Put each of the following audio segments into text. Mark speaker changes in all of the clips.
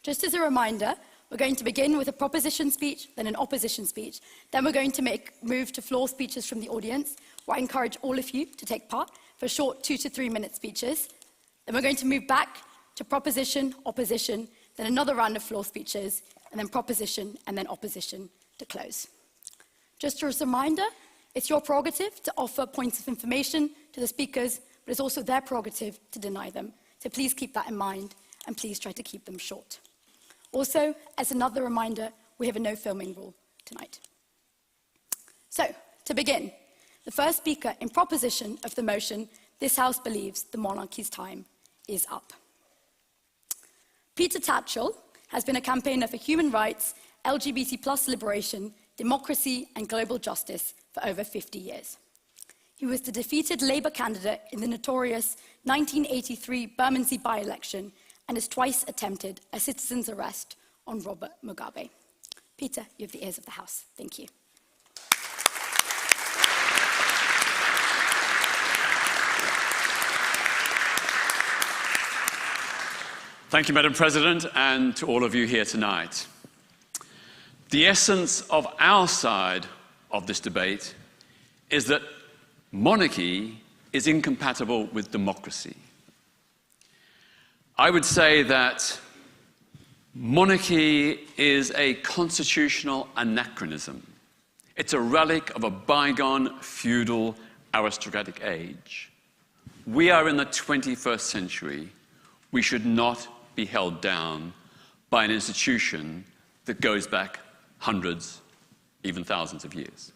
Speaker 1: Just as a reminder, we're going to begin with a proposition speech, then an opposition speech. Then we're going to move to floor speeches from the audience, where I encourage all of you to take part for short 2 to 3 minute speeches. Then we're going to move back to proposition, opposition, then another round of floor speeches, and then proposition and then opposition to close. Just as a reminder, it's your prerogative to offer points of information to the speakers, but it's also their prerogative to deny them. So please keep that in mind, and please try to keep them short. Also, as another reminder, we have a no filming rule tonight. So, to begin, the first speaker in proposition of the motion, this House believes the monarchy's time is up. Peter Tatchell has been a campaigner for human rights, LGBT+ liberation, democracy and global justice for over 50 years. He was the defeated Labour candidate in the notorious 1983 Bermondsey by-election and has twice attempted a citizen's arrest on Robert Mugabe. Peter, you have the ears of the House. Thank you.
Speaker 2: Thank you, Madam President, and to all of you here tonight. The essence of our side of this debate is that monarchy is incompatible with democracy. I would say that monarchy is a constitutional anachronism. It's a relic of a bygone feudal aristocratic age. We are in the 21st century. We should not be held down by an institution that goes back hundreds, even thousands of years.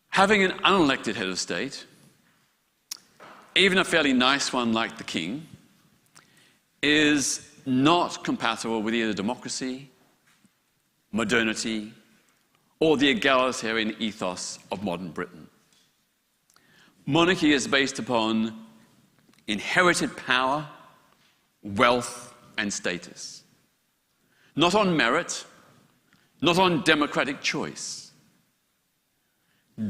Speaker 2: Having an unelected head of state, even a fairly nice one like the King, is not compatible with either democracy, modernity, or the egalitarian ethos of modern Britain. Monarchy is based upon inherited power, wealth, and status. Not on merit, not on democratic choice.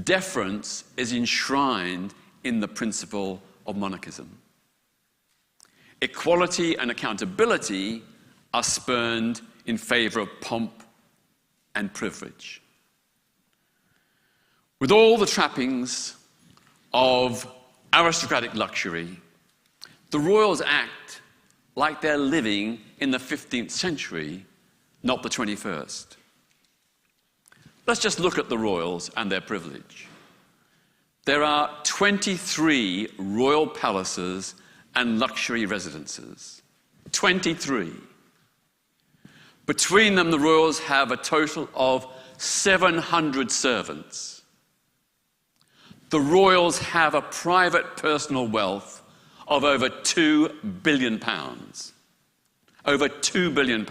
Speaker 2: Deference is enshrined in the principle of monarchism. Equality and accountability are spurned in favor of pomp and privilege. With all the trappings of aristocratic luxury, the royals act like they're living in the 15th century, not the 21st. Let's just look at the royals and their privilege. There are 23 royal palaces and luxury residences. 23. Between them, the royals have a total of 700 servants. The royals have a private personal wealth of over £2 billion. Over £2 billion.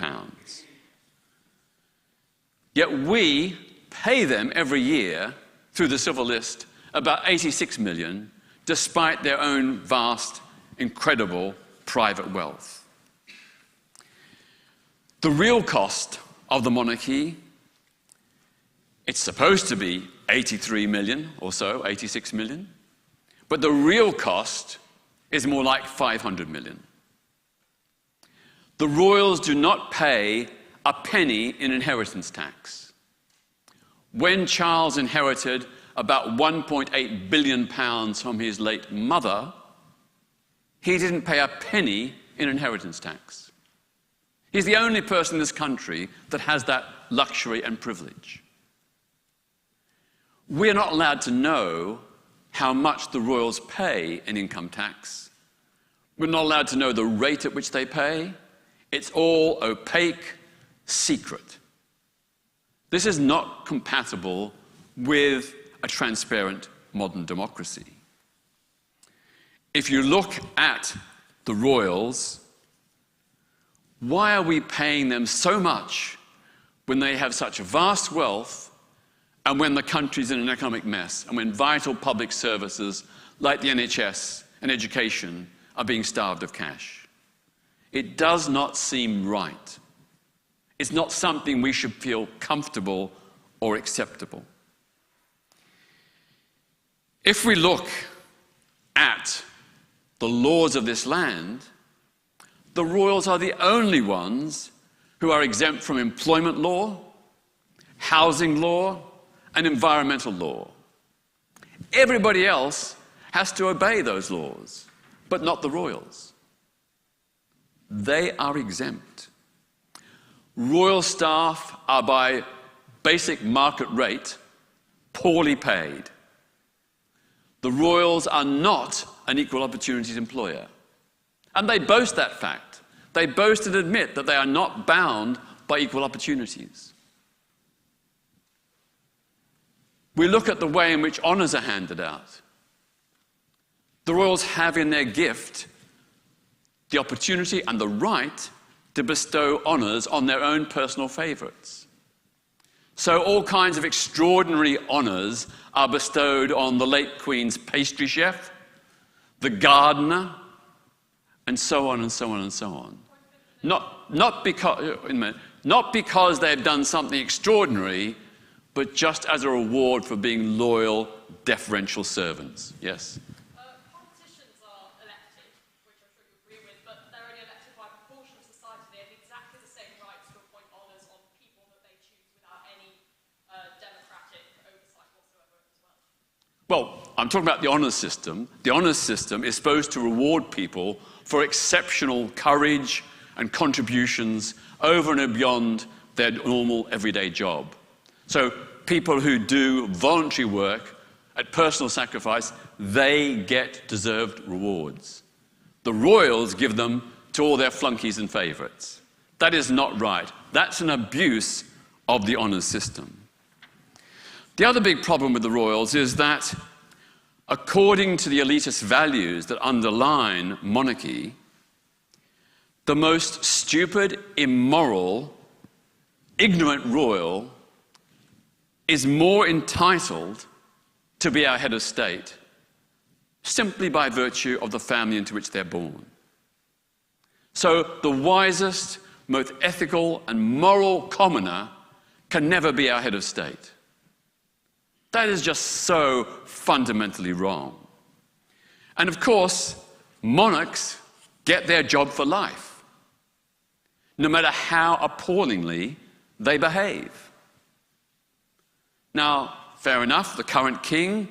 Speaker 2: Yet we pay them every year through the civil list about 86 million, despite their own vast, incredible private wealth. The real cost of the monarchy, it's supposed to be 83 million or so, 86 million, but the real cost is more like 500 million. The royals do not pay a penny in inheritance tax. When Charles inherited about £1.8 billion from his late mother, he didn't pay a penny in inheritance tax. He's the only person in this country that has that luxury and privilege. We're not allowed to know how much the royals pay in income tax. We're not allowed to know the rate at which they pay. It's all opaque, secret. This is not compatible with a transparent modern democracy. If you look at the royals, why are we paying them so much when they have such vast wealth and when the country's in an economic mess and when vital public services like the NHS and education are being starved of cash? It does not seem right. It's not something we should feel comfortable or acceptable. If we look at the laws of this land, the royals are the only ones who are exempt from employment law, housing law, and environmental law. Everybody else has to obey those laws, but not the royals. They are exempt. Royal staff are by basic market rate poorly paid. The royals are not an equal opportunities employer. And they boast that fact. They boast and admit that they are not bound by equal opportunities. We look at the way in which honours are handed out. The royals have in their gift the opportunity and the right to bestow honours on their own personal favourites. So all kinds of extraordinary honours are bestowed on the late Queen's pastry chef, the gardener, and so on and so on and so on. Not because they've done something extraordinary, but just as a reward for being loyal, deferential servants. Yes?
Speaker 3: Politicians are elected, which I'm sure you agree with, but they're only elected by a proportion of society. They have exactly the same rights to appoint honours on people that they choose without any democratic oversight whatsoever as well.
Speaker 2: Well, I'm talking about the honours system. The honours system is supposed to reward people for exceptional courage and contributions over and beyond their normal everyday job. So people who do voluntary work at personal sacrifice, they get deserved rewards. The royals give them to all their flunkies and favourites. That is not right. That's an abuse of the honours system. The other big problem with the royals is that, according to the elitist values that underline monarchy, the most stupid, immoral, ignorant royal is more entitled to be our head of state simply by virtue of the family into which they're born. So the wisest, most ethical and moral commoner can never be our head of state. That is just so fundamentally wrong. And of course, monarchs get their job for life, no matter how appallingly they behave. Now, fair enough, the current king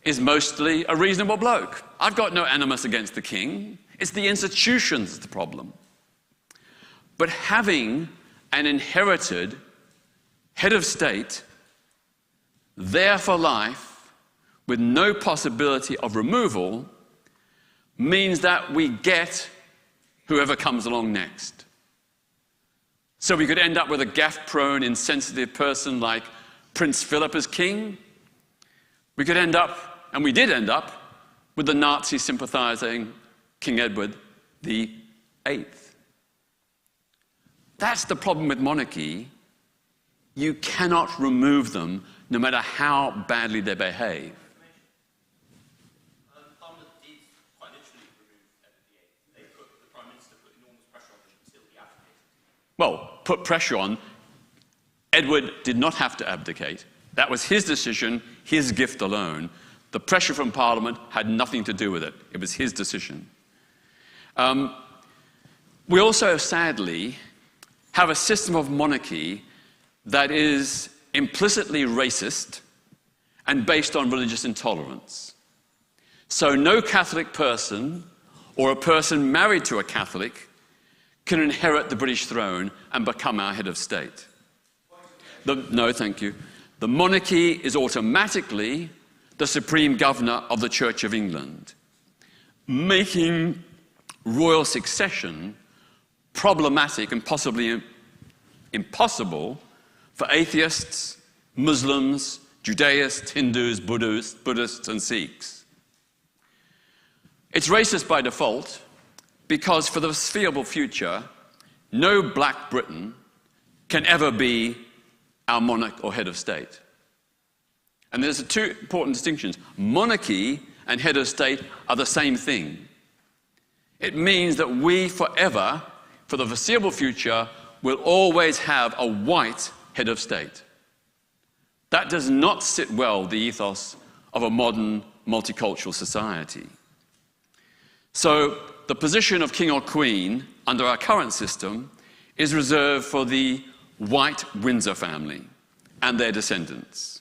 Speaker 2: is mostly a reasonable bloke. I've got no animus against the king. It's the institutions that's the problem. But having an inherited head of state there for life with no possibility of removal means that we get whoever comes along next. So we could end up with a gaffe-prone, insensitive person like Prince Philip as king. We could end up, and we did end up, with the Nazi-sympathising King Edward VIII. That's the problem with monarchy. You cannot remove them, no matter how badly they behave.
Speaker 4: Parliament did quite literally remove Edward VIII. The Prime Minister put enormous pressure on him to still be abdicated.
Speaker 2: Well, put pressure on. Edward did not have to abdicate. That was his decision, his gift alone. The pressure from Parliament had nothing to do with it. It was his decision. We also, sadly, have a system of monarchy that is implicitly racist and based on religious intolerance. So no Catholic person or a person married to a Catholic can inherit the British throne and become our head of state. No, thank you. The monarchy is automatically the supreme governor of the Church of England, making royal succession problematic and possibly impossible for atheists, Muslims, Judaists, Hindus, Buddhists, and Sikhs. It's racist by default because for the foreseeable future, no black Briton can ever be our monarch or head of state. And there's two important distinctions. Monarchy and head of state are the same thing. It means that we forever, for the foreseeable future, will always have a white head of state. That does not sit well with the ethos of a modern multicultural society. So the position of king or queen under our current system is reserved for the white Windsor family and their descendants.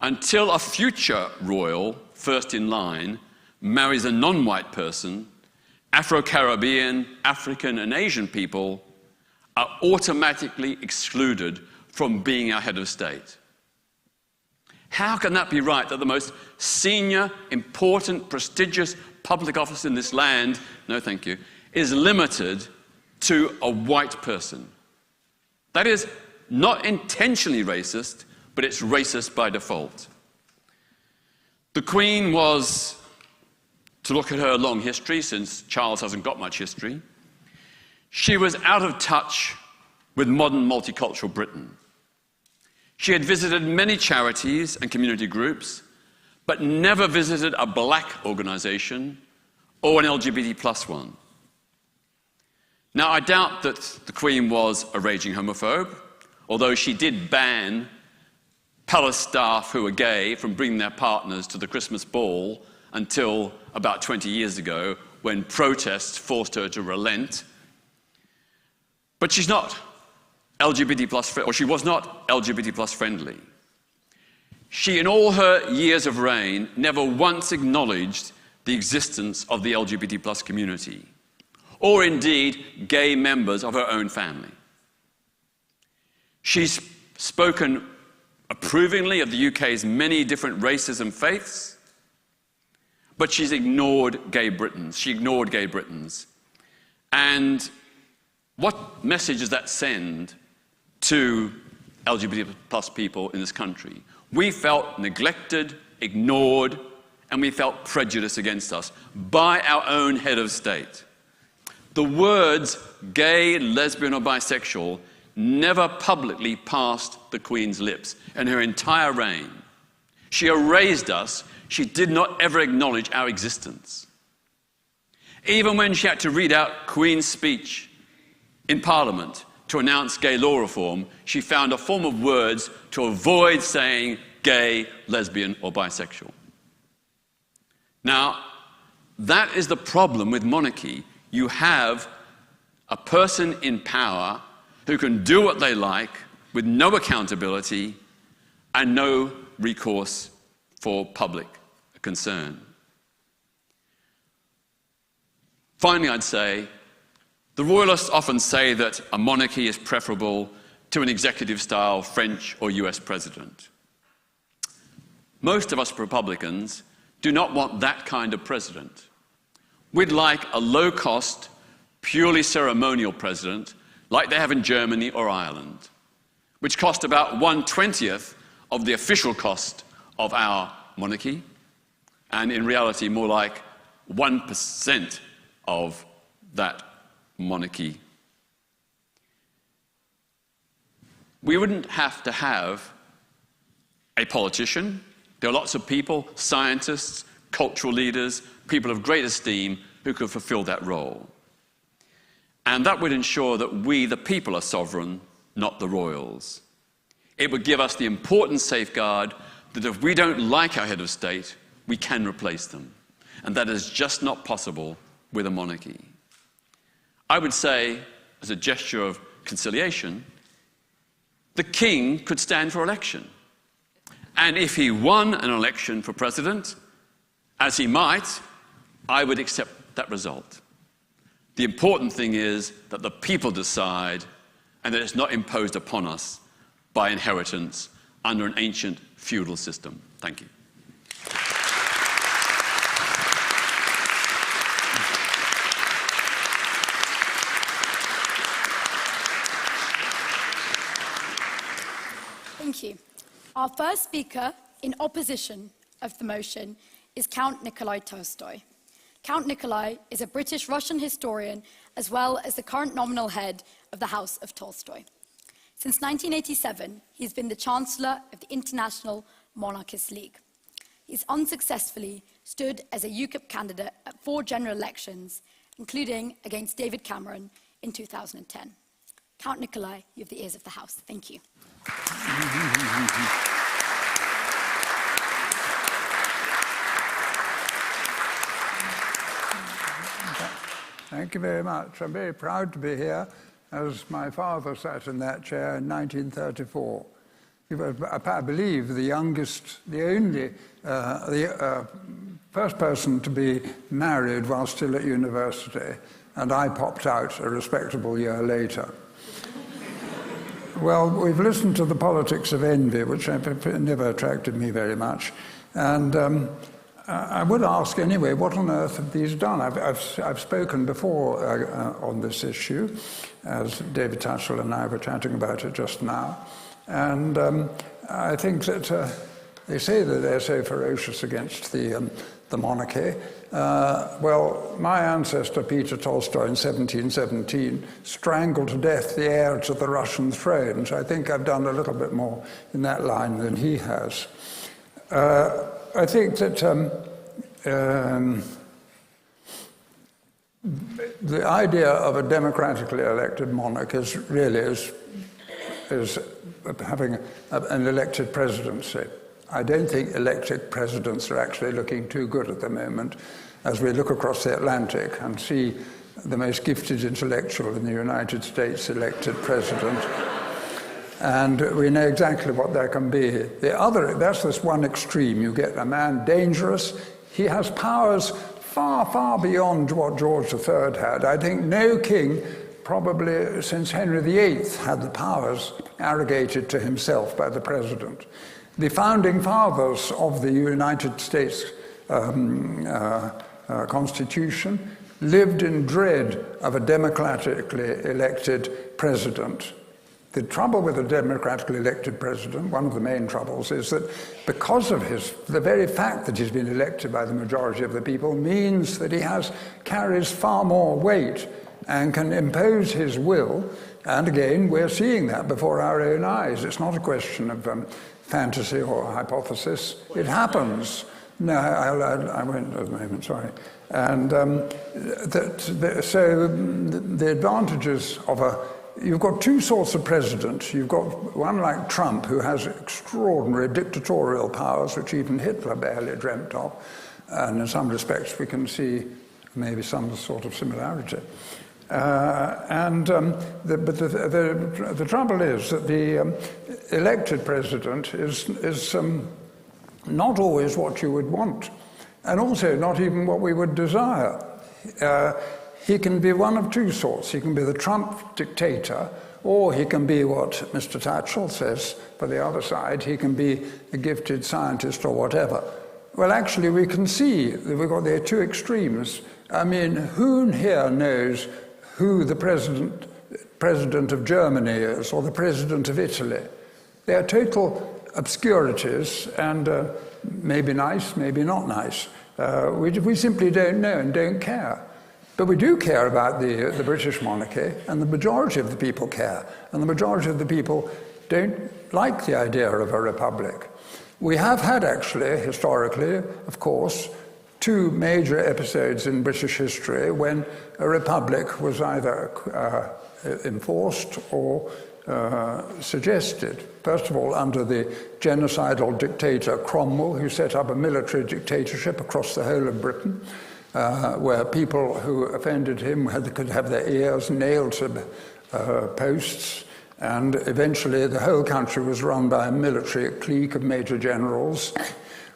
Speaker 2: Until a future royal, first in line, marries a non-white person, Afro-Caribbean, African and Asian people are automatically excluded from being our head of state. How can that be right that the most senior, important, prestigious public office in this land, no thank you, is limited to a white person? That is not intentionally racist, but it's racist by default. The Queen was, to look at her long history, since Charles hasn't got much history, she was out of touch with modern multicultural Britain. She had visited many charities and community groups, but never visited a black organization or an LGBT plus one. Now, I doubt that the Queen was a raging homophobe, although she did ban palace staff who were gay from bringing their partners to the Christmas ball until about 20 years ago, when protests forced her to relent. But she's not LGBT plus, or she was not LGBT plus friendly. She, in all her years of reign, never once acknowledged the existence of the LGBT plus community, or indeed gay members of her own family. She's spoken approvingly of the UK's many different races and faiths, but she's ignored gay Britons. She ignored gay Britons. And what message does that send to LGBT plus people in this country? We felt neglected, ignored, and we felt prejudice against us by our own head of state. The words gay, lesbian, or bisexual never publicly passed the Queen's lips in her entire reign. She erased us. She did not ever acknowledge our existence. Even when she had to read out Queen's speech in Parliament to announce gay law reform, she found a form of words to avoid saying gay, lesbian, or bisexual. Now, that is the problem with monarchy. You have a person in power who can do what they like with no accountability and no recourse for public concern. Finally, I'd say, the royalists often say that a monarchy is preferable to an executive-style French or US president. Most of us Republicans do not want that kind of president. We'd like a low-cost, purely ceremonial president like they have in Germany or Ireland, which cost about 1/20th of the official cost of our monarchy, and in reality more like 1% of that monarchy. We wouldn't have to have a politician. There are lots of people, scientists, cultural leaders, people of great esteem who could fulfill that role. And that would ensure that we, the people, are sovereign, not the royals. It would give us the important safeguard that if we don't like our head of state, we can replace them. And that is just not possible with a monarchy. I would say, as a gesture of conciliation, the king could stand for election. And if he won an election for president, as he might, I would accept that result. The important thing is that the people decide and that it's not imposed upon us by inheritance under an ancient feudal system. Thank you.
Speaker 1: Thank you. Our first speaker in opposition of the motion is Count Nikolai Tolstoy. Count Nikolai is a British-Russian historian as well as the current nominal head of the House of Tolstoy. Since 1987, he's been the Chancellor of the International Monarchist League. He's unsuccessfully stood as a UKIP candidate at 4 general elections, including against David Cameron in 2010. Count Nikolai, you have the ears of the House. Thank you.
Speaker 5: Thank you very much. I'm very proud to be here, as my father sat in that chair in 1934. He was, I believe, the youngest, the only, first person to be married while still at university, and I popped out a respectable year later. Well, we've listened to the politics of envy, which never attracted me very much, and I would ask anyway, what on earth have these done? I've spoken before on this issue, as David Tatchell and I were chatting about it just now. And I think that they say that they're so ferocious against the monarchy. Well, my ancestor, Peter Tolstoy, in 1717, strangled to death the heir to the Russian throne. So I think I've done a little bit more in that line than he has. I think that the idea of a democratically elected monarch is really having an elected presidency. I don't think elected presidents are actually looking too good at the moment as we look across the Atlantic and see the most gifted intellectual in the United States elected president. And we know exactly what there can be. The other, that's this one extreme. You get a man dangerous. He has powers far, far beyond what George III had. I think no king, probably since Henry VIII, had the powers arrogated to himself by the president. The founding fathers of the United States Constitution lived in dread of a democratically elected president. The trouble with a democratically elected president, one of the main troubles, is that because of the very fact that he's been elected by the majority of the people means that he carries far more weight and can impose his will. And again, we're seeing that before our own eyes. It's not a question of fantasy or hypothesis. It happens. No, I won't at the moment, sorry. And so the advantages of you've got two sorts of presidents. You've got one like Trump, who has extraordinary dictatorial powers, which even Hitler barely dreamt of. And in some respects, we can see maybe some sort of similarity. But the trouble is that the elected president is not always what you would want, and also not even what we would desire. He can be one of two sorts. He can be the Trump dictator, or he can be what Mr. Tatchell says for the other side. He can be a gifted scientist or whatever. Well, actually, we can see that we've got there two extremes. I mean, who here knows who the president of Germany is, or the president of Italy? They are total obscurities, and maybe nice, maybe not nice. We simply don't know and don't care. But we do care about the British monarchy, and the majority of the people care. And the majority of the people don't like the idea of a republic. We have had, actually, historically, of course, two major episodes in British history when a republic was either enforced or suggested. First of all, under the genocidal dictator Cromwell, who set up a military dictatorship across the whole of Britain, where people who offended him could have their ears nailed to posts, and eventually the whole country was run by a military clique of major generals.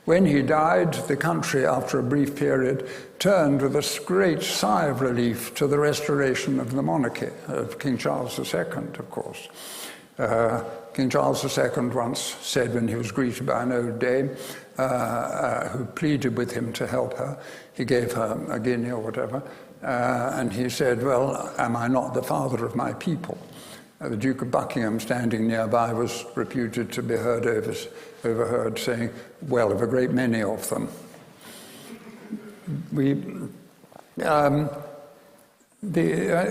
Speaker 5: When he died, the country, after a brief period, turned with a great sigh of relief to the restoration of the monarchy, of King Charles II, of course. King Charles II once said, when he was greeted by an old dame who pleaded with him to help her, he gave her a guinea or whatever, and he said, well, am I not the father of my people? The Duke of Buckingham, standing nearby, was reputed to be overheard saying, well, of a great many of them.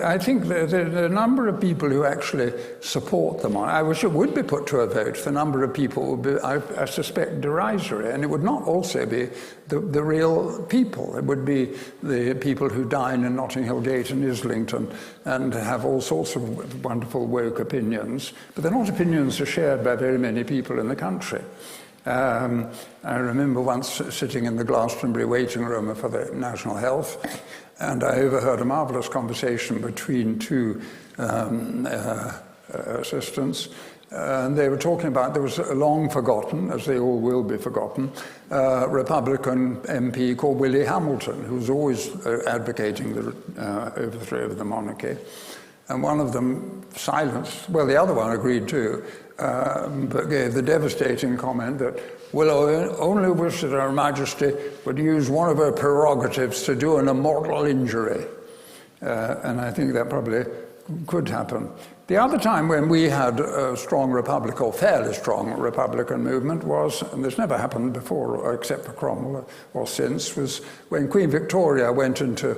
Speaker 5: I think there are a number of people who actually support them. I wish it would be put to a vote. The number of people would be, I suspect, derisory, and it would not also be the real people. It would be the people who dine in Notting Hill Gate and Islington and have all sorts of wonderful woke opinions, but they're not opinions that are shared by very many people in the country. I remember once sitting in the Glastonbury waiting room for the National Health, and I overheard a marvelous conversation between two assistants. And they were talking about, there was a long forgotten, as they all will be forgotten, Republican MP called Willie Hamilton, who was always advocating the overthrow of the monarchy. And one of them silenced, well, the other one agreed too, but gave the devastating comment that, well, I only wish that Her Majesty would use one of her prerogatives to do an immortal injury. And I think that probably could happen. The other time when we had a strong Republican, or fairly strong Republican movement was, and this never happened before except for Cromwell or since, was when Queen Victoria went into,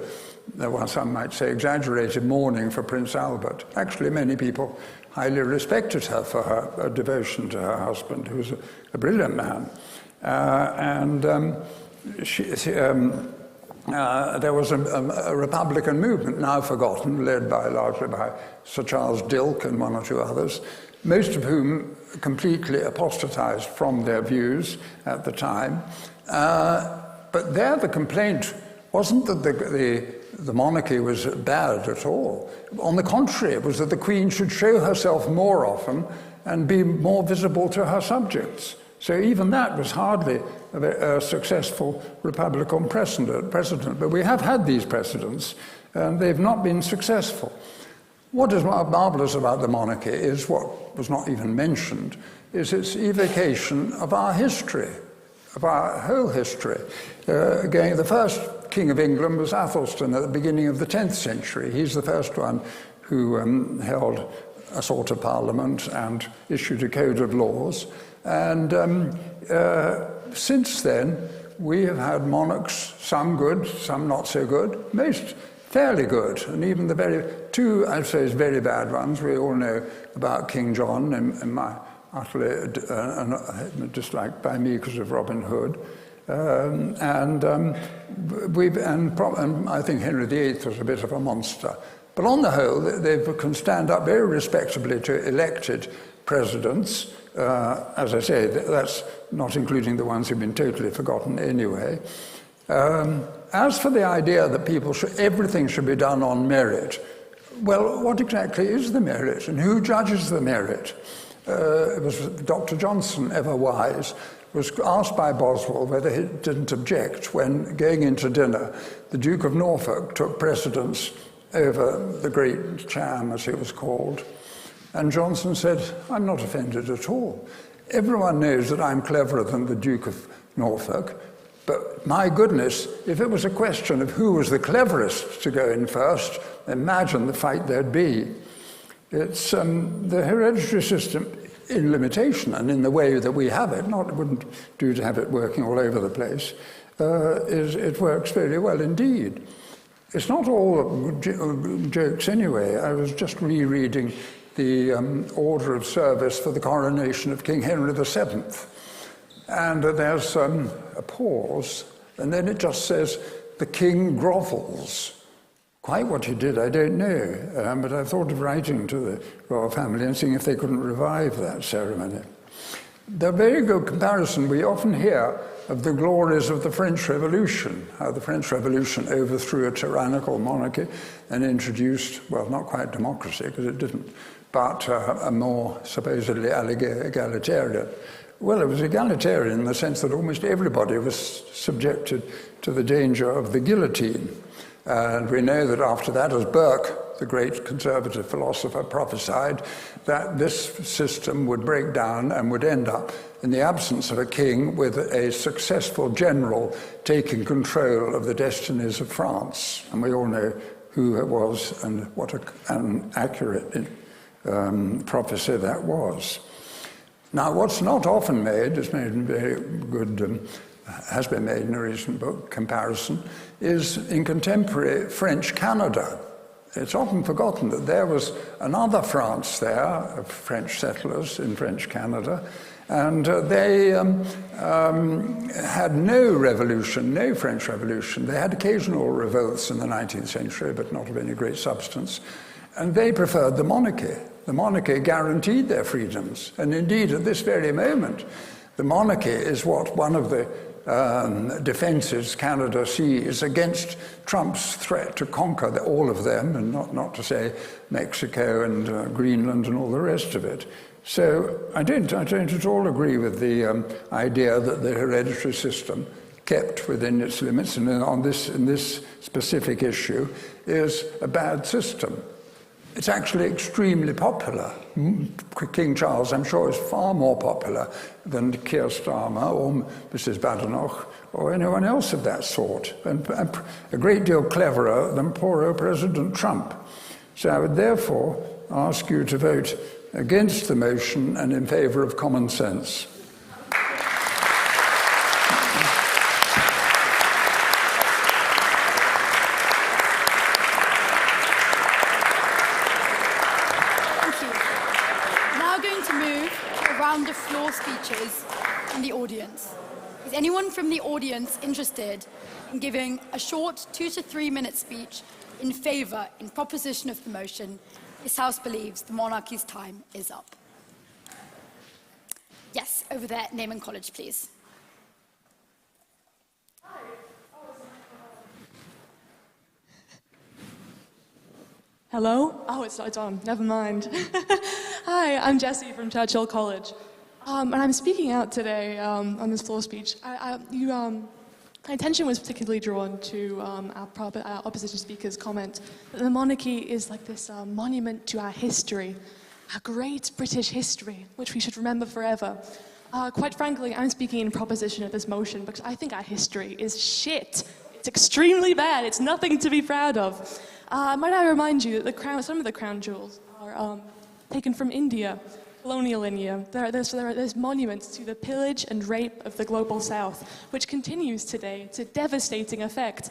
Speaker 5: well, some might say exaggerated mourning for Prince Albert. Actually, many people highly respected her for her devotion to her husband, who was a brilliant man. There was a Republican movement, now forgotten, led largely by Sir Charles Dilke and one or two others, most of whom completely apostatized from their views at the time. But there the complaint wasn't that the monarchy was bad at all. On the contrary, it was that the Queen should show herself more often and be more visible to her subjects. So even that was hardly a successful Republican precedent, but we have had these precedents, and they've not been successful. What is marvelous about the monarchy is what was not even mentioned, is its evocation of our history, of our whole history. Again, the first King of England was Athelstan at the beginning of the 10th century. He's the first one who held a sort of parliament and issued a code of laws. And since then, we have had monarchs, some good, some not so good, most fairly good. And even the two, I suppose, very bad ones, we all know about King John and my utterly disliked by me because of Robin Hood. And I think Henry VIII was a bit of a monster. But on the whole, they can stand up very respectably to elected presidents. As I say, that's not including the ones who've been totally forgotten anyway. As for the idea that everything should be done on merit, well, what exactly is the merit, and who judges the merit? It was Dr. Johnson, ever wise, was asked by Boswell whether he didn't object when, going into dinner, the Duke of Norfolk took precedence over the great Cham, as he was called. And Johnson said, I'm not offended at all. Everyone knows that I'm cleverer than the Duke of Norfolk, but my goodness, if it was a question of who was the cleverest to go in first, imagine the fight there'd be. It's the hereditary system in limitation and in the way that we have it, it wouldn't do to have it working all over the place, it works very well indeed. It's not all jokes anyway. I was just rereading the order of service for the coronation of King Henry VII. And there's a pause, and then it just says, the king grovels. Quite what he did, I don't know, but I thought of writing to the royal family and seeing if they couldn't revive that ceremony. The very good comparison we often hear of the glories of the French Revolution, how the French Revolution overthrew a tyrannical monarchy and introduced, well, not quite democracy, because it didn't, but a more supposedly egalitarian. Well, it was egalitarian in the sense that almost everybody was subjected to the danger of the guillotine. And we know that after that, as Burke, the great conservative philosopher, prophesied, that this system would break down and would end up in the absence of a king with a successful general taking control of the destinies of France. And we all know who it was and what an accurate prophecy that was. Now, what's not often made, is made in very good, has been made in a recent book, comparison, is in contemporary French Canada. It's often forgotten that there was another France there, of French settlers in French Canada, and they had no revolution, no French Revolution. They had occasional revolts in the 19th century, but not of any great substance. And they preferred the monarchy. The monarchy guaranteed their freedoms. And indeed, at this very moment, the monarchy is what one of the defences Canada sees against Trump's threat to conquer all of them, and not to say Mexico and Greenland and all the rest of it. So I don't at all agree with the idea that the hereditary system, kept within its limits and in this specific issue, is a bad system. It's actually extremely popular. King Charles, I'm sure, is far more popular than Keir Starmer or Mrs. Badenoch or anyone else of that sort, and a great deal cleverer than poor old President Trump. So I would therefore ask you to vote against the motion and in favour of common sense.
Speaker 1: Round of floor speeches from the audience. Is anyone from the audience interested in giving a short 2 to 3 minute speech in favour, in proposition of the motion, this House believes the monarchy's time is up? Yes, over there, name and college, please.
Speaker 6: Hello? Oh, it's on. Never mind. Hi, I'm Jessie from Tatchell College. And I'm speaking out today on this floor speech. My attention was particularly drawn to our opposition speaker's comment that the monarchy is like this monument to our history, our great British history, which we should remember forever. Quite frankly, I'm speaking in proposition of this motion because I think our history is shit. It's extremely bad. It's nothing to be proud of. Might I remind you that some of the crown jewels are taken from India, colonial India. There's monuments to the pillage and rape of the global South, which continues today to devastating effect.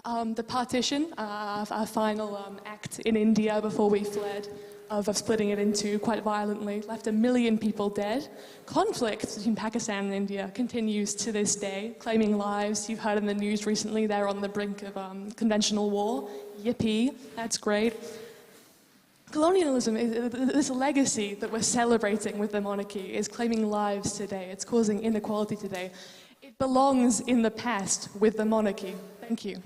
Speaker 6: The partition, our final act in India before we fled, of splitting it into quite violently, left 1 million people dead. Conflict between Pakistan and India continues to this day, claiming lives. You've heard in the news recently they're on the brink of conventional war. Yippee, that's great. Colonialism, this legacy that we're celebrating with the monarchy, is claiming lives today. It's causing inequality today. It belongs in the past with the monarchy. Thank you.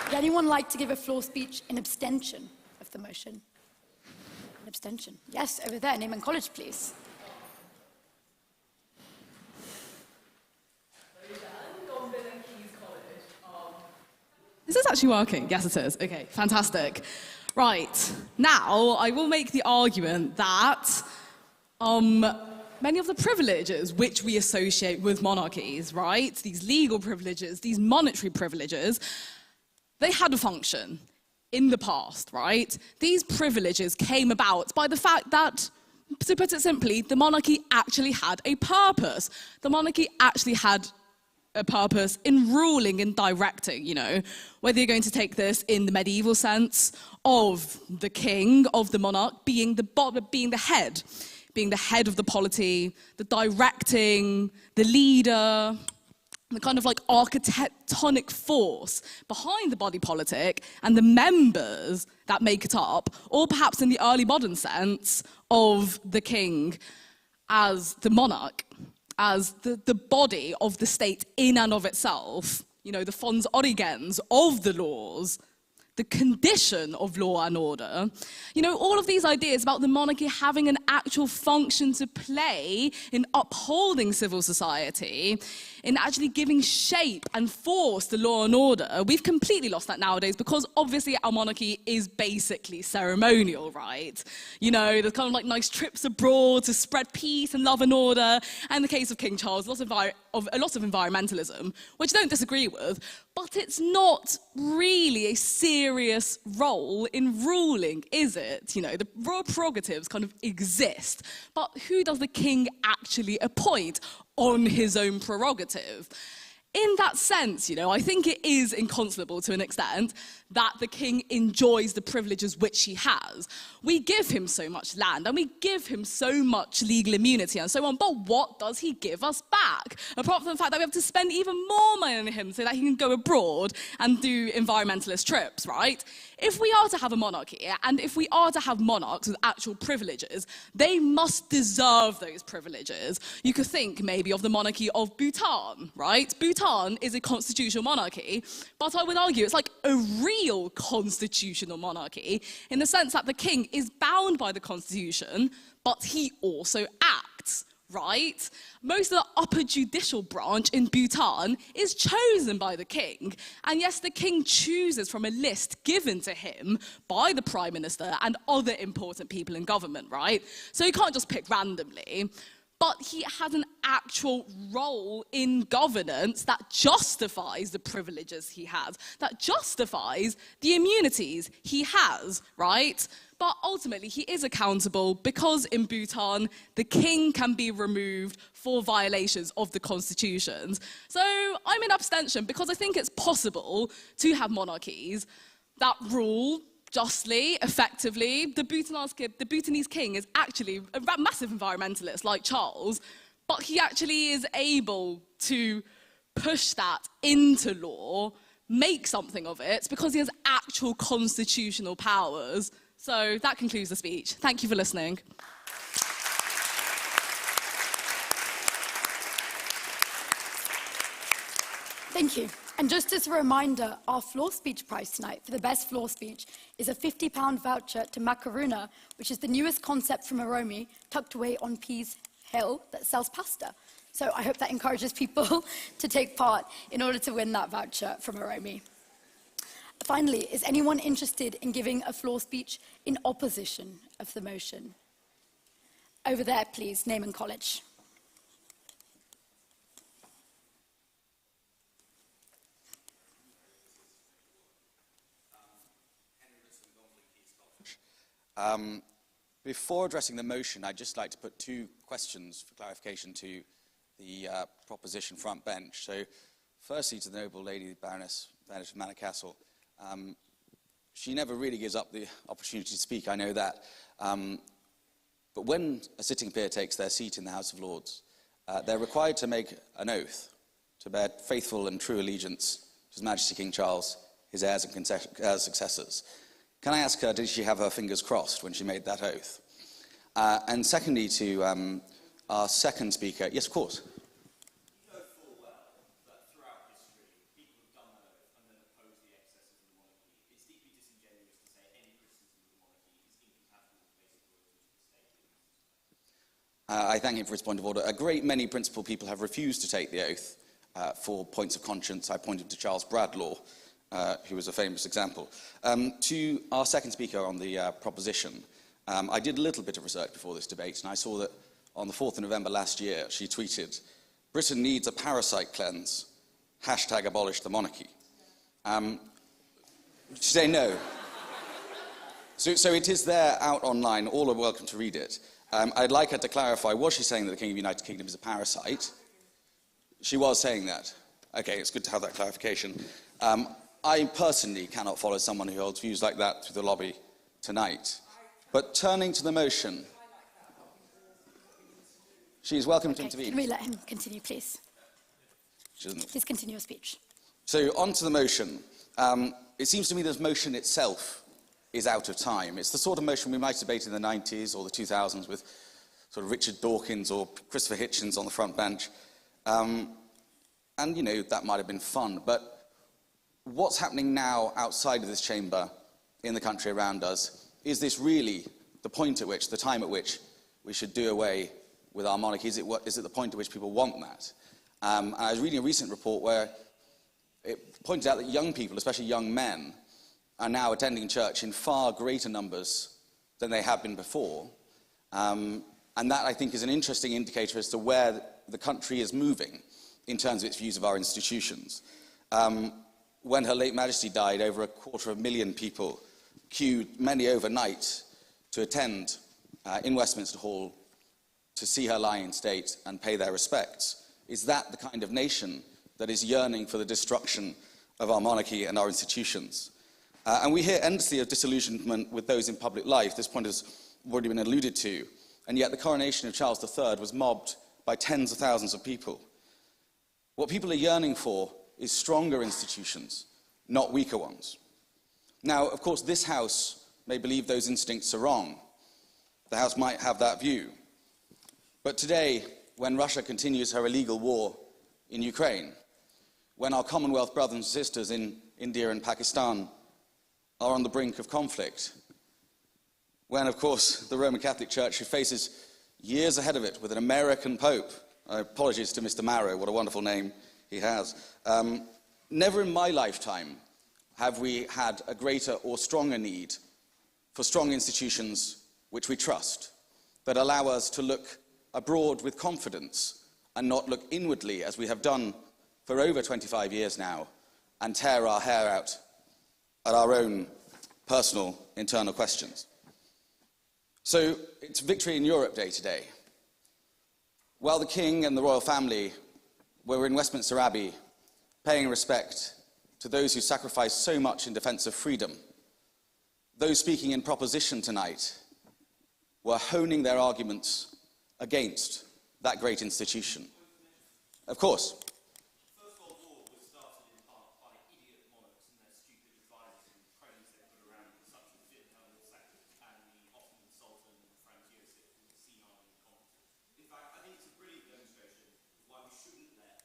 Speaker 1: Would anyone like to give a floor speech in abstention of the motion? An abstention. Yes, over there. Name and college, please.
Speaker 7: Is this actually working? Yes, it is. Okay, fantastic. Right, now I will make the argument that many of the privileges which we associate with monarchies, right, these legal privileges, these monetary privileges, they had a function in the past, right? These privileges came about by the fact that, to put it simply, the monarchy actually had a purpose. The monarchy actually had a purpose in ruling and directing, you know, whether you're going to take this in the medieval sense of the king, of the monarch, being the head of the polity, the directing, the leader, the kind of like architectonic force behind the body politic and the members that make it up, or perhaps in the early modern sense of the king as the monarch, as the body of the state in and of itself, you know, the fons origens of the laws, the condition of law and order. You know, all of these ideas about the monarchy having an actual function to play in upholding civil society, in actually giving shape and force to law and order, we've completely lost that nowadays because obviously our monarchy is basically ceremonial, right? You know, there's kind of like nice trips abroad to spread peace and love and order. And in the case of King Charles, a lot of environmentalism, which I don't disagree with, but it's not really a serious role in ruling, is it? You know, the royal prerogatives kind of exist, but who does the king actually appoint on his own prerogative? in that sense, I think it is inconsolable to an extent that the king enjoys the privileges which he has. We give him so much land and we give him so much legal immunity and so on, but what does he give us back? Apart from the fact that we have to spend even more money on him so that he can go abroad and do environmentalist trips, right? If we are to have a monarchy, and if we are to have monarchs with actual privileges, they must deserve those privileges. You could think maybe of the monarchy of Bhutan, right? Bhutan is a constitutional monarchy, but I would argue it's like a real constitutional monarchy in the sense that the king is bound by the constitution, but he also acts. Right? Most of the upper judicial branch in Bhutan is chosen by the king. And yes, the king chooses from a list given to him by the prime minister and other important people in government, right? So he can't just pick randomly. But he has an actual role in governance that justifies the privileges he has, that justifies the immunities he has, right? But ultimately, he is accountable because in Bhutan, the king can be removed for violations of the constitutions. So I'm in abstention because I think it's possible to have monarchies that rule justly, effectively. The Bhutanese king is actually a massive environmentalist like Charles, but he actually is able to push that into law, make something of it, because he has actual constitutional powers. So that concludes the speech. Thank you for listening.
Speaker 1: Thank you. And just as a reminder, our floor speech prize tonight for the best floor speech is a £50 voucher to Macaruna, which is the newest concept from Oromi, tucked away on Pease Hill that sells pasta. So I hope that encourages people to take part in order to win that voucher from Oromi. Finally, is anyone interested in giving a floor speech in opposition of the motion? Over there, please, name and college.
Speaker 8: Before addressing the motion, I'd just like to put two questions for clarification to the proposition front bench. So, firstly, to the noble lady, Baroness Bennett of Manor Castle. She never really gives up the opportunity to speak, I know that. But when a sitting peer takes their seat in the House of Lords, they're required to make an oath to bear faithful and true allegiance to His Majesty King Charles, his heirs and successors. Can I ask her, did she have her fingers crossed when she made that oath? And secondly, to our second speaker, yes, of course.
Speaker 4: You know full well that throughout history, people have done that oath and then opposed the excesses of the monarchy. It's deeply disingenuous to say any criticism of the monarchy is incompatible with basic loyalty to the state.
Speaker 8: I thank him for his point of order. A great many principal people have refused to take the oath for points of conscience. I pointed to Charles Bradlaugh, who was a famous example. To our second speaker on the proposition, I did a little bit of research before this debate, and I saw that on the 4th of November last year, she tweeted, "Britain needs a parasite cleanse, #abolish the monarchy." She say no. So it is there out online, all are welcome to read it. I'd like her to clarify, was she saying that the King of the United Kingdom is a parasite? She was saying that. Okay, it's good to have that clarification. I personally cannot follow someone who holds views like that through the lobby tonight. But turning to the motion, she is welcome to intervene.
Speaker 1: Can we let him continue, please? Please continue your speech.
Speaker 8: So, on to the motion. It seems to me this motion itself is out of time. It's the sort of motion we might debate in the 90s or the 2000s with sort of Richard Dawkins or Christopher Hitchens on the front bench. And, you know, that might have been fun. But what's happening now outside of this chamber, in the country around us, is this really the point at which, the time at which we should do away with our monarchy? Is it the point at which people want that? I was reading a recent report where it pointed out that young people, especially young men, are now attending church in far greater numbers than they have been before. And that, I think, is an interesting indicator as to where the country is moving in terms of its views of our institutions. When Her late Majesty died, over 250,000 people queued, many overnight, to attend in Westminster Hall to see her lie in state and pay their respects. Is that the kind of nation that is yearning for the destruction of our monarchy and our institutions. And we hear endlessly of disillusionment with those in public life. This point has already been alluded to. And yet the coronation of Charles III was mobbed by tens of thousands of people. What people are yearning for is stronger institutions, not weaker ones. Now, of course, this House may believe those instincts are wrong. The House might have that view. But today, when Russia continues her illegal war in Ukraine, when our Commonwealth brothers and sisters in India and Pakistan are on the brink of conflict, when, of course, the Roman Catholic Church, who faces years ahead of it with an American Pope, apologies to Mr. Marrow, what a wonderful name he has, never in my lifetime have we had a greater or stronger need for strong institutions which we trust, that allow us to look abroad with confidence and not look inwardly, as we have done for over 25 years now, and tear our hair out at our own personal internal questions. So it's Victory in Europe Day today. While the King and the royal family were in Westminster Abbey paying respect to those who sacrificed so much in defense of freedom, those speaking in proposition tonight were honing their arguments against that great institution. Of course.
Speaker 4: First World War was started in part by idiot monarchs and their stupid advisors and trains they put around them, such as Wilhelm II and the Ottoman Sultan Franz Joseph, who was senile and incompetent. In fact, I think it's a brilliant demonstration of why we shouldn't let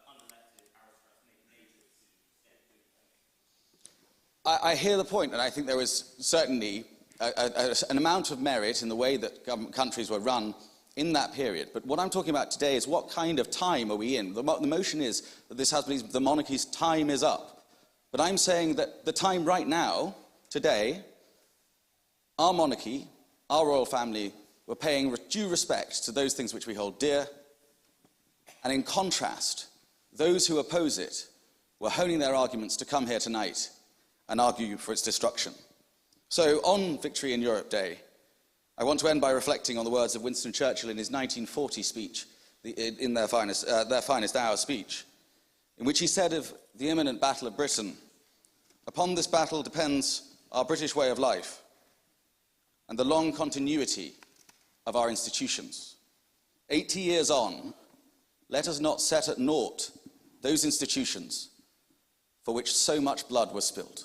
Speaker 4: unelected aristocrats make major decisions instead of doing that.
Speaker 8: I hear the point, and I think there was certainly an amount of merit in the way that countries were run in that period. But what I'm talking about today is what kind of time are we in? The motion is that this House believes the monarchy's time is up. But I'm saying that the time right now, today, our monarchy, our royal family, were paying due respect to those things which we hold dear. And in contrast, those who oppose it were honing their arguments to come here tonight and argue for its destruction. So on Victory in Europe Day, I want to end by reflecting on the words of Winston Churchill in his 1940 speech, in their finest hour speech, in which he said of the imminent battle of Britain, "Upon this battle depends our British way of life and the long continuity of our institutions. 80 years on, let us not set at naught those institutions for which so much blood was spilled."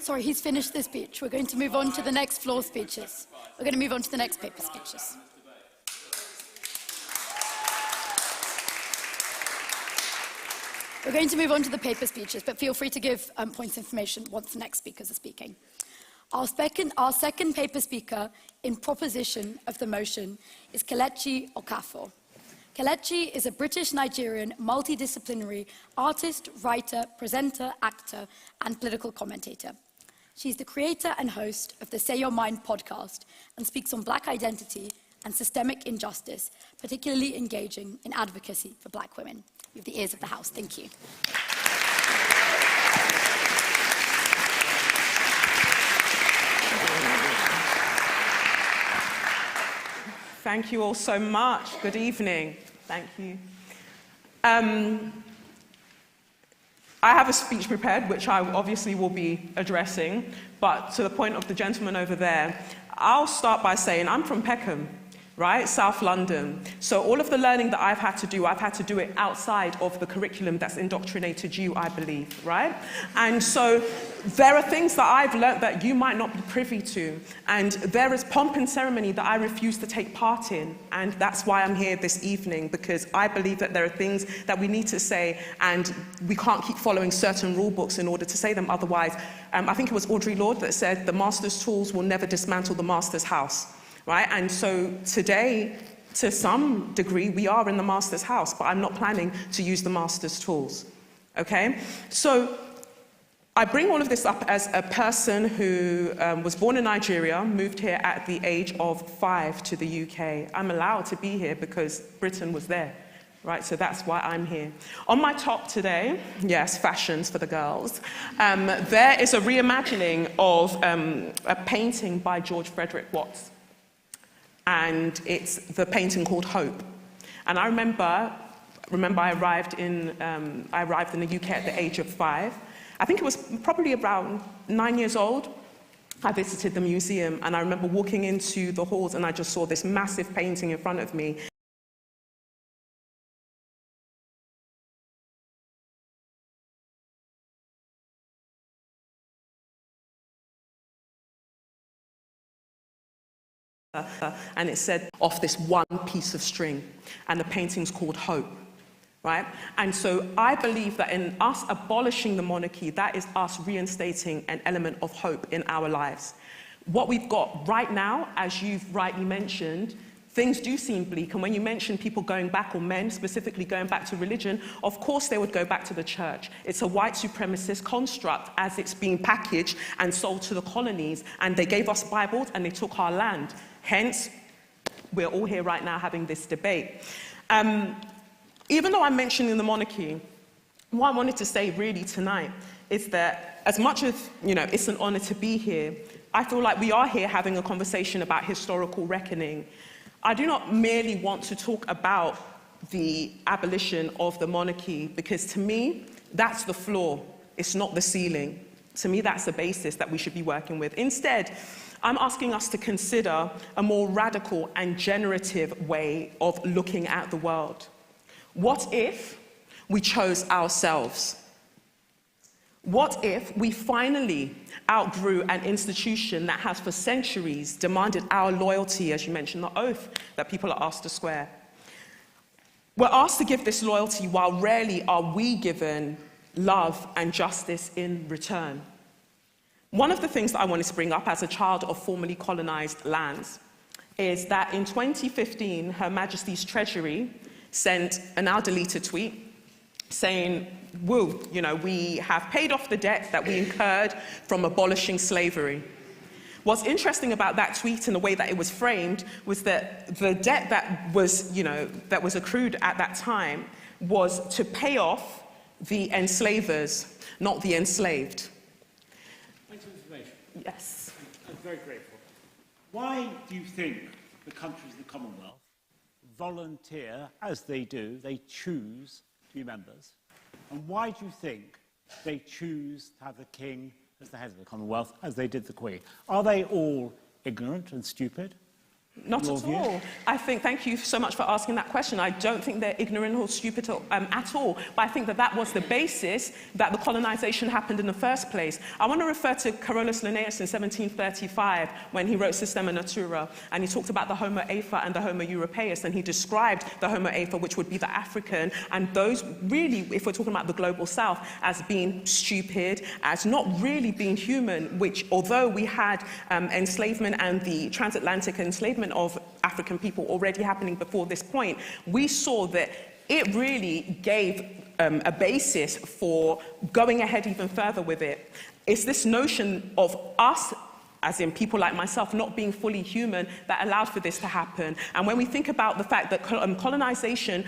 Speaker 1: Sorry, he's finished the speech. We're going to move on to the next floor speeches. We're going to move on to the next paper speeches. We're going to move on to the paper speeches, but feel free to give points of information once the next speakers are speaking. Our second paper speaker in proposition of the motion is Kelechi Okafor. Kelechi is a British-Nigerian multidisciplinary artist, writer, presenter, actor, and political commentator. She's the creator and host of the Say Your Mind podcast and speaks on Black identity and systemic injustice, particularly engaging in advocacy for Black women. You have the ears of the House. Thank you.
Speaker 9: Thank you all so much. Good evening. Thank you. I have a speech prepared, which I obviously will be addressing, but to the point of the gentleman over there, I'll start by saying I'm from Peckham, right? South London. So all of the learning that I've had to do it outside of the curriculum that's indoctrinated you, I believe, right? And so there are things that I've learned that you might not be privy to. And there is pomp and ceremony that I refuse to take part in. And that's why I'm here this evening, because I believe that there are things that we need to say, and we can't keep following certain rule books in order to say them. Otherwise, I think it was Audre Lorde that said, the master's tools will never dismantle the master's house. Right? And so today, to some degree, we are in the master's house, but I'm not planning to use the master's tools. Okay? So I bring all of this up as a person who was born in Nigeria, moved here at the age of 5 to the UK. I'm allowed to be here because Britain was there. right? So that's why I'm here. On my top today, yes, fashions for the girls, there is a reimagining of a painting by George Frederick Watts. And it's the painting called Hope. And I remember I arrived in the UK at the age of 5. I think it was probably around 9 years old. I visited the museum, and I remember walking into the halls, and I just saw this massive painting in front of me. And it said, off this one piece of string, and the painting's called Hope, right? And so I believe that in us abolishing the monarchy, that is us reinstating an element of hope in our lives. What we've got right now, as you've rightly mentioned, things do seem bleak, and when you mention people going back, or men specifically going back to religion, of course they would go back to the church. It's a white supremacist construct as it's being packaged and sold to the colonies, and they gave us Bibles and they took our land. Hence, we're all here right now having this debate. Even though I'm mentioning the monarchy, what I wanted to say really tonight is that as much as, it's an honor to be here, I feel like we are here having a conversation about historical reckoning. I do not merely want to talk about the abolition of the monarchy, because to me, that's the floor. It's not the ceiling. To me, that's the basis that we should be working with. Instead, I'm asking us to consider a more radical and generative way of looking at the world. What if we chose ourselves? What if we finally outgrew an institution that has for centuries demanded our loyalty, as you mentioned, the oath that people are asked to swear? We're asked to give this loyalty while rarely are we given love and justice in return. One of the things that I wanted to bring up as a child of formerly colonized lands is that in 2015, Her Majesty's Treasury sent a now deleted tweet saying, woo, we have paid off the debt that we incurred from abolishing slavery. What's interesting about that tweet and the way that it was framed was that the debt that was, that was accrued at that time was to pay off the enslavers, not the enslaved.
Speaker 10: Thanks for information.
Speaker 9: Yes.
Speaker 10: I'm very grateful. Why do you think the countries of the Commonwealth volunteer, as they do, they choose to be members? And why do you think they choose to have the King as the head of the Commonwealth, as they did the Queen? Are they all ignorant and stupid?
Speaker 9: Not at all. I think, thank you so much for asking that question. I don't think they're ignorant or stupid at all, but I think that that was the basis that the colonization happened in the first place. I want to refer to Carolus Linnaeus in 1735 when he wrote Systema Natura, and he talked about the Homo Afer and the Homo Europaeus, and he described the Homo Afer, which would be the African, and those really, if we're talking about the global south, as being stupid, as not really being human, which although we had enslavement and the transatlantic enslavement of African people already happening before this point, we saw that it really gave a basis for going ahead even further with it. It's this notion of us, as in people like myself, not being fully human, that allowed for this to happen. And when we think about the fact that colonization,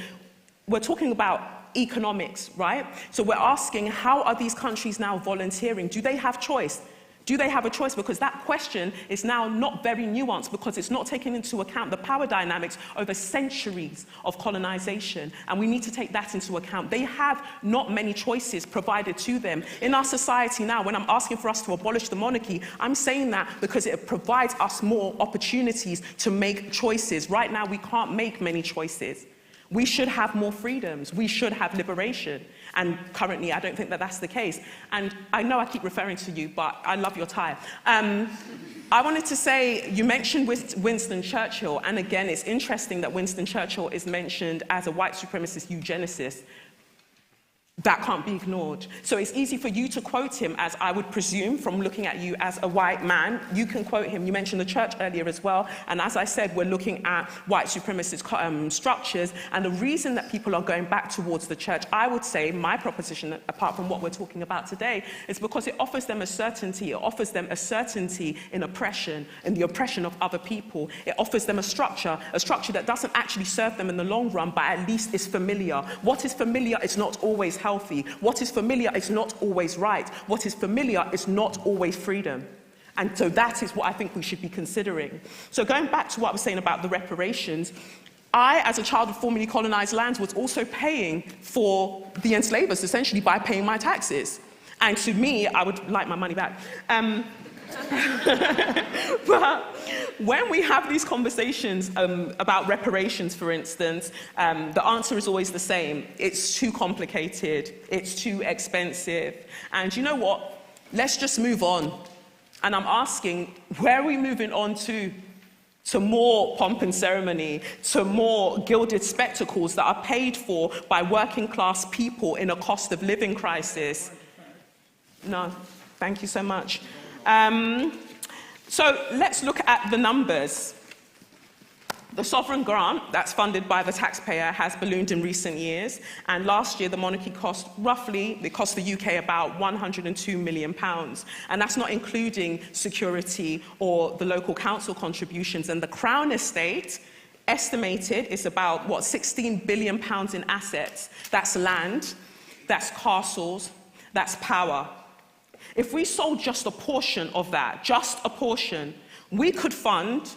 Speaker 9: we're talking about economics, right? So we're asking, how are these countries now volunteering? Do they have choice? Do they have a choice? Because that question is now not very nuanced, because it's not taking into account the power dynamics over centuries of colonization. And we need to take that into account. They have not many choices provided to them. In our society now, when I'm asking for us to abolish the monarchy, I'm saying that because it provides us more opportunities to make choices. Right now, we can't make many choices. We should have more freedoms. We should have liberation. And currently, I don't think that that's the case. And I know I keep referring to you, but I love your tie. I wanted to say, you mentioned Winston Churchill, and again, it's interesting that Winston Churchill is mentioned as a white supremacist eugenicist. That can't be ignored. So it's easy for you to quote him, as I would presume from looking at you as a white man. You can quote him. You mentioned the church earlier as well. And as I said, we're looking at white supremacist structures. And the reason that people are going back towards the church, I would say, my proposition, apart from what we're talking about today, is because it offers them a certainty. It offers them a certainty in oppression, in the oppression of other people. It offers them a structure that doesn't actually serve them in the long run, but at least is familiar. What is familiar is not always healthy. What is familiar is not always right. What is familiar is not always freedom. And so that is what I think we should be considering. So going back to what I was saying about the reparations, I, as a child of formerly colonized lands, was also paying for the enslavers, essentially by paying my taxes. And to me, I would like my money back. But when we have these conversations about reparations, for instance, the answer is always the same. It's too complicated. It's too expensive. And you know what? Let's just move on. And I'm asking, where are we moving on to? To more pomp and ceremony, to more gilded spectacles that are paid for by working class people in a cost of living crisis. No, thank you so much. So let's look at the numbers. The sovereign grant that's funded by the taxpayer has ballooned in recent years, and last year the monarchy cost the UK about £102 million, and that's not including security or the local council contributions. And the Crown Estate estimated is about, £16 billion in assets. That's land, that's castles, that's power. If we sold just a portion of that, just a portion, we could fund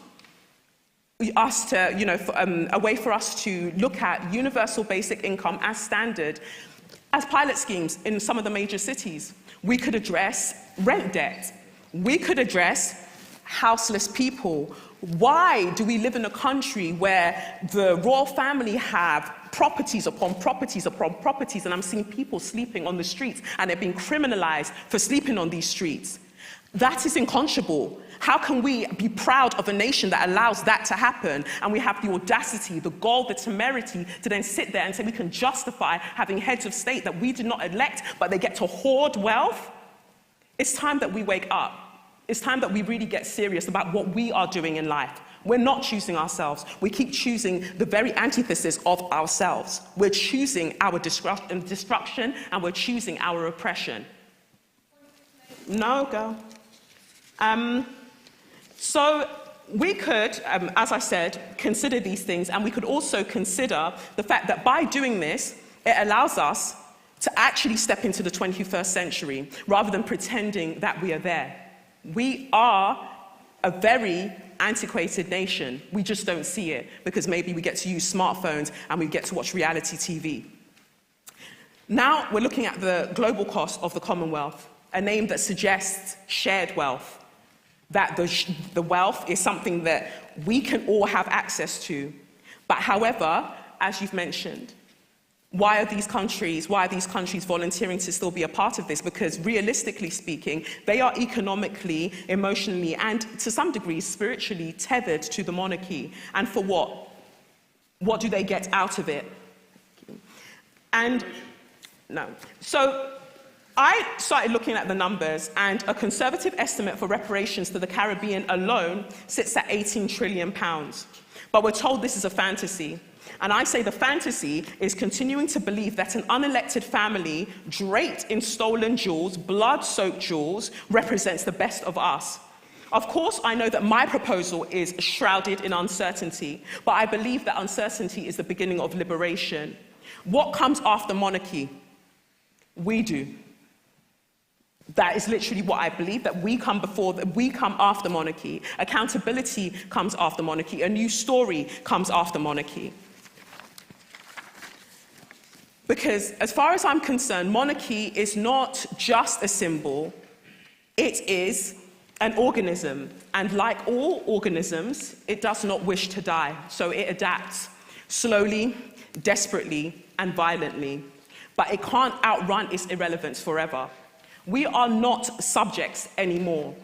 Speaker 9: us to, a way for us to look at universal basic income as standard, as pilot schemes in some of the major cities. We could address rent debt. We could address houseless people. Why do we live in a country where the royal family have properties upon properties upon properties, and I'm seeing people sleeping on the streets, and they're being criminalized for sleeping on these streets? That is unconscionable. How can we be proud of a nation that allows that to happen? And we have the audacity, the gall, the temerity to then sit there and say we can justify having heads of state that we did not elect, but they get to hoard wealth? It's time that we wake up. It's time that we really get serious about what we are doing in life. We're not choosing ourselves. We keep choosing the very antithesis of ourselves. We're choosing our destruction, and we're choosing our oppression. No, girl. So we could, as I said, consider these things, and we could also consider the fact that by doing this, it allows us to actually step into the 21st century rather than pretending that we are there. We are a very antiquated nation. We just don't see it because maybe we get to use smartphones and we get to watch reality TV. Now we're looking at the global cost of the Commonwealth, a name that suggests shared wealth, that the wealth is something that we can all have access to. But however, as you've mentioned, why are these countries volunteering to still be a part of this? Because realistically speaking, they are economically, emotionally, and to some degree spiritually tethered to the monarchy. And for what? What do they get out of it? And no. So I started looking at the numbers, and a conservative estimate for reparations to the Caribbean alone sits at £18 trillion. But we're told this is a fantasy. And I say the fantasy is continuing to believe that an unelected family draped in stolen jewels, blood-soaked jewels, represents the best of us. Of course, I know that my proposal is shrouded in uncertainty, but I believe that uncertainty is the beginning of liberation. What comes after monarchy? We do. That is literally what I believe, that we come after monarchy. Accountability comes after monarchy. A new story comes after monarchy. Because as far as I'm concerned, monarchy is not just a symbol, it is an organism. And like all organisms, it does not wish to die. So it adapts slowly, desperately, and violently. But it can't outrun its irrelevance forever. We are not subjects anymore.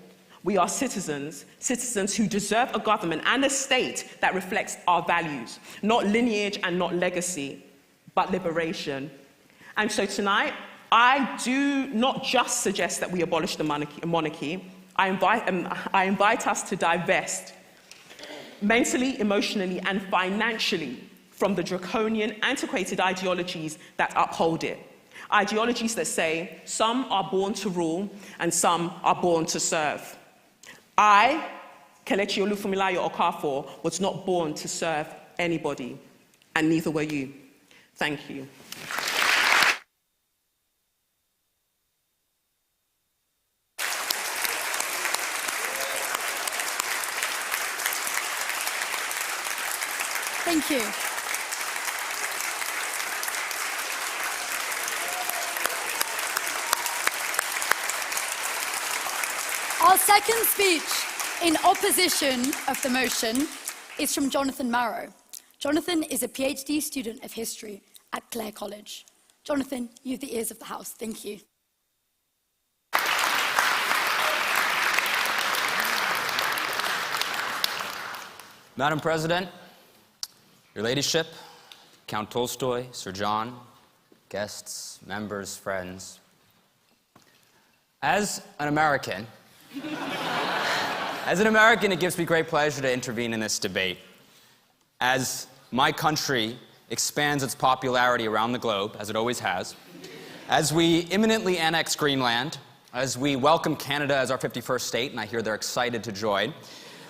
Speaker 9: We are citizens, citizens who deserve a government and a state that reflects our values, not lineage and not legacy, but liberation. And so tonight, I do not just suggest that we abolish the monarchy. I invite us to divest mentally, emotionally, and financially from the draconian, antiquated ideologies that uphold it. Ideologies that say some are born to rule and some are born to serve. I, Kelechi Okafor, was not born to serve anybody, and neither were you. Thank you.
Speaker 1: Thank you. Our second speech in opposition of the motion is from Jonathan Marrow. Jonathan is a PhD student of history at Clare College. Jonathan, you have the ears of the House. Thank you.
Speaker 11: Madam President, Your Ladyship, Count Tolstoy, Sir John, guests, members, friends. As an American, it gives me great pleasure to intervene in this debate. As my country expands its popularity around the globe, as it always has, as we imminently annex Greenland, as we welcome Canada as our 51st state, and I hear they're excited to join,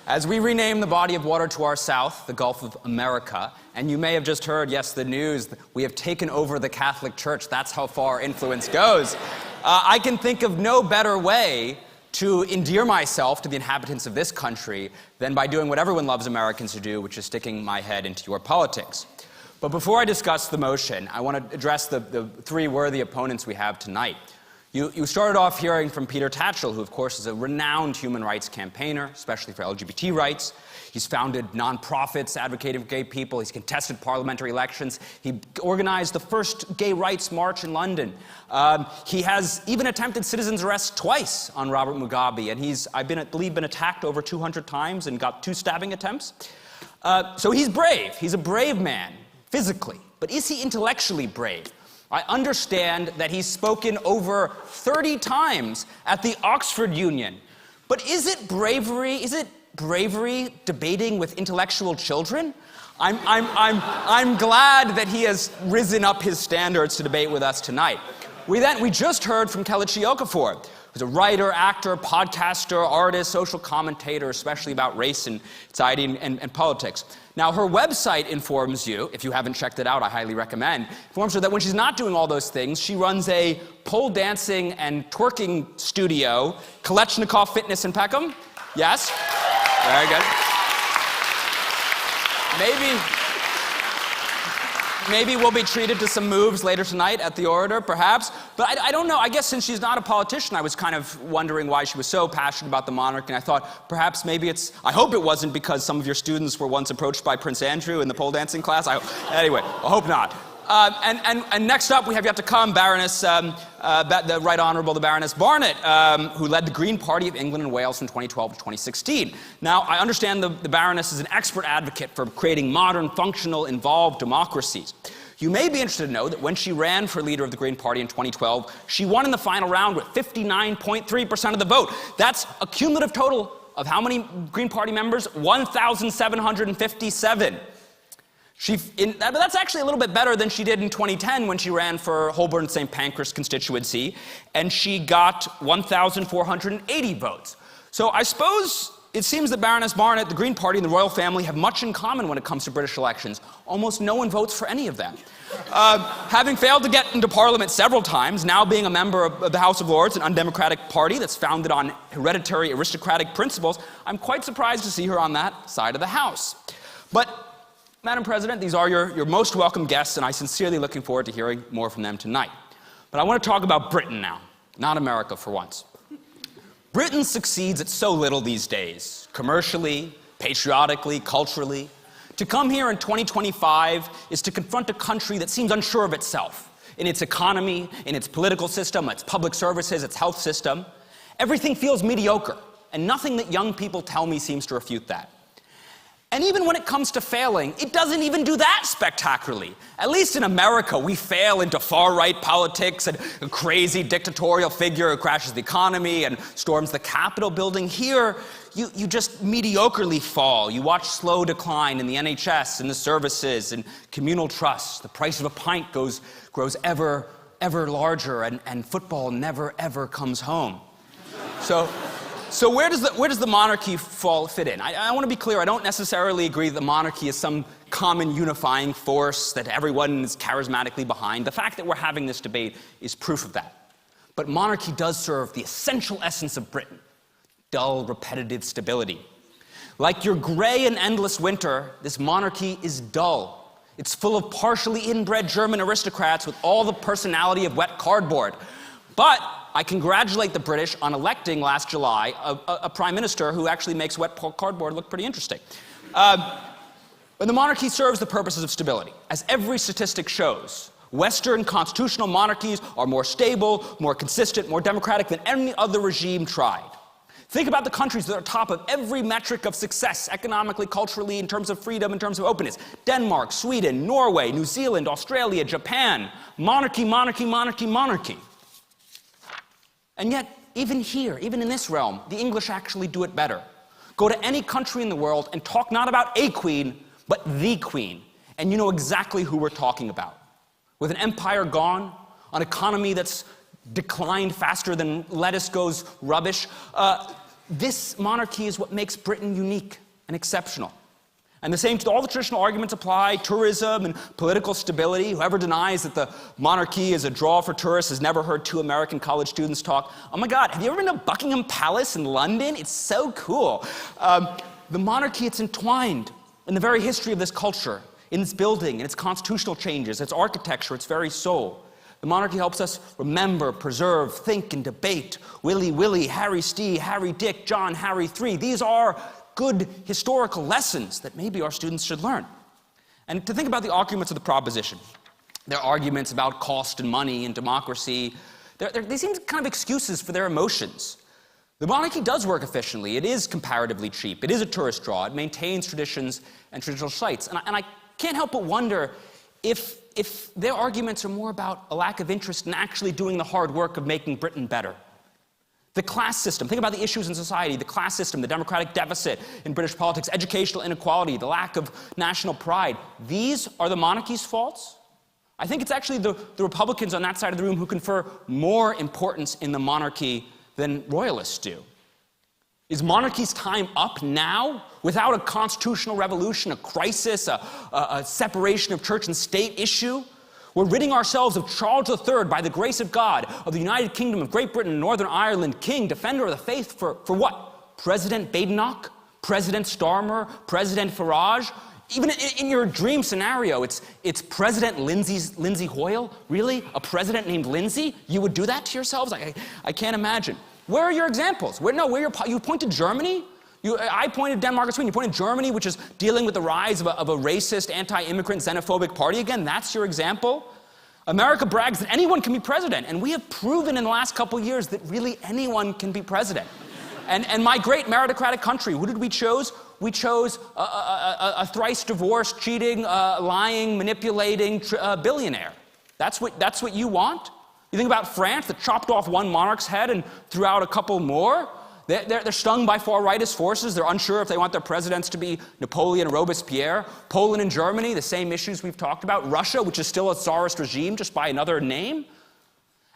Speaker 11: as we rename the body of water to our south, the Gulf of America, and you may have just heard, yes, the news, we have taken over the Catholic Church. That's how far influence goes. I can think of no better way to endear myself to the inhabitants of this country than by doing what everyone loves Americans to do, which is sticking my head into your politics. But before I discuss the motion, I want to address the three worthy opponents we have tonight. You started off hearing from Peter Tatchell, who of course is a renowned human rights campaigner, especially for LGBT rights. He's founded nonprofits advocating for gay people. He's contested parliamentary elections. He organized the first gay rights march in London. He has even attempted citizen's arrest twice on Robert Mugabe, and he's, I believe, been attacked over 200 times and got 2 stabbing attempts. So he's brave. He's a brave man, physically. But is he intellectually brave? I understand that he's spoken over 30 times at the Oxford Union. But is it bravery debating with intellectual children? I'm glad that he has risen up his standards to debate with us tonight. We just heard from Kelechi Okafor, who's a writer, actor, podcaster, artist, social commentator, especially about race and society and politics. Now, her website informs you, if you haven't checked it out, I highly recommend, informs her that when she's not doing all those things, she runs a pole dancing and twerking studio, Kalechnikov Fitness in Peckham. Yes? Very good. Maybe we'll be treated to some moves later tonight at the Orator, perhaps. But I don't know. I guess since she's not a politician, I was kind of wondering why she was so passionate about the monarchy. And I thought perhaps maybe I hope it wasn't because some of your students were once approached by Prince Andrew in the pole dancing class. Anyway, I hope not. And next up, we have yet to come Baroness, the Right Honourable the Baroness Bennett, who led the Green Party of England and Wales from 2012 to 2016. Now, I understand the Baroness is an expert advocate for creating modern, functional, involved democracies. You may be interested to know that when she ran for leader of the Green Party in 2012, she won in the final round with 59.3% of the vote. That's a cumulative total of how many Green Party members? 1,757. That's actually a little bit better than she did in 2010 when she ran for Holborn St. Pancras constituency, and she got 1,480 votes. So I suppose it seems that Baroness Bennett, the Green Party, and the royal family have much in common when it comes to British elections. Almost no one votes for any of them. Having failed to get into Parliament several times, now being a member of the House of Lords, an undemocratic party that's founded on hereditary aristocratic principles, I'm quite surprised to see her on that side of the House. But Madam President, these are your most welcome guests, and I'm sincerely looking forward to hearing more from them tonight. But I want to talk about Britain now, not America for once. Britain succeeds at so little these days, commercially, patriotically, culturally. To come here in 2025 is to confront a country that seems unsure of itself, in its economy, in its political system, its public services, its health system. Everything feels mediocre, and nothing that young people tell me seems to refute that. And even when it comes to failing, it doesn't even do that spectacularly. At least in America, we fail into far-right politics and a crazy dictatorial figure who crashes the economy and storms the Capitol building. Here, you just mediocrely fall. You watch slow decline in the NHS, in the services, and communal trust. The price of a pint grows ever larger, and football never, ever comes home. So where does the monarchy fit in? I want to be clear, I don't necessarily agree that the monarchy is some common unifying force that everyone is charismatically behind. The fact that we're having this debate is proof of that. But monarchy does serve the essential essence of Britain: dull, repetitive stability. Like your gray and endless winter, this monarchy is dull. It's full of partially inbred German aristocrats with all the personality of wet cardboard. But I congratulate the British on electing last July a prime minister who actually makes wet cardboard look pretty interesting. But the monarchy serves the purposes of stability. As every statistic shows, Western constitutional monarchies are more stable, more consistent, more democratic than any other regime tried. Think about the countries that are top of every metric of success, economically, culturally, in terms of freedom, in terms of openness. Denmark, Sweden, Norway, New Zealand, Australia, Japan. Monarchy, monarchy, monarchy, monarchy. And yet, even here, even in this realm, the English actually do it better. Go to any country in the world and talk not about a queen, but the queen. And you know exactly who we're talking about. With an empire gone, an economy that's declined faster than lettuce goes rubbish, this monarchy is what makes Britain unique and exceptional. And the same to all the traditional arguments apply: tourism and political stability. Whoever denies that the monarchy is a draw for tourists has never heard two American college students talk. Oh my God, have you ever been to Buckingham Palace in London? It's so cool. The monarchy, it's entwined in the very history of this culture, in its building, in its constitutional changes, its architecture, its very soul. The monarchy helps us remember, preserve, think, and debate. Willie, Harry Stee, Harry Dick, John, Harry III. These are good historical lessons that maybe our students should learn. And to think about the arguments of the proposition, their arguments about cost and money and democracy, they seem kind of excuses for their emotions. The monarchy does work efficiently. It is comparatively cheap. It is a tourist draw. It maintains traditions and traditional sites. And I can't help but wonder if their arguments are more about a lack of interest in actually doing the hard work of making Britain better. The class system, think about the issues in society: the class system, the democratic deficit in British politics, educational inequality, the lack of national pride. These are the monarchy's faults? I think it's actually the Republicans on that side of the room who confer more importance in the monarchy than royalists do. Is monarchy's time up now, without a constitutional revolution, a crisis, a separation of church and state issue? We're ridding ourselves of Charles III by the grace of God, of the United Kingdom of Great Britain and Northern Ireland, king, defender of the faith for what? President Badenoch? President Starmer? President Farage? Even in your dream scenario, it's President Lindsay Hoyle? Really? A president named Lindsay? You would do that to yourselves? I can't imagine. Where are your examples? You point to Germany? I pointed Denmark and Sweden. You pointed Germany, which is dealing with the rise of a racist, anti-immigrant, xenophobic party again. That's your example? America brags that anyone can be president, and we have proven in the last couple years that really anyone can be president. And my great meritocratic country, who did we choose? We chose a thrice divorced, cheating, lying, manipulating billionaire. That's what you want? You think about France that chopped off one monarch's head and threw out a couple more? They're stung by far-rightist forces. They're unsure if they want their presidents to be Napoleon or Robespierre. Poland and Germany, the same issues we've talked about. Russia, which is still a Tsarist regime, just by another name.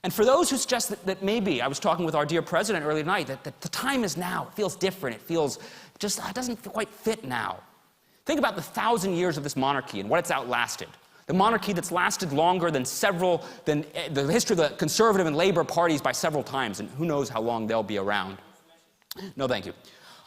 Speaker 11: And for those who suggest that maybe, I was talking with our dear president earlier tonight, that the time is now. It feels different. It doesn't quite fit now. Think about the 1,000 years of this monarchy and what it's outlasted. The monarchy that's lasted longer than the history of the Conservative and Labour parties by several times, and who knows how long they'll be around. No, thank you.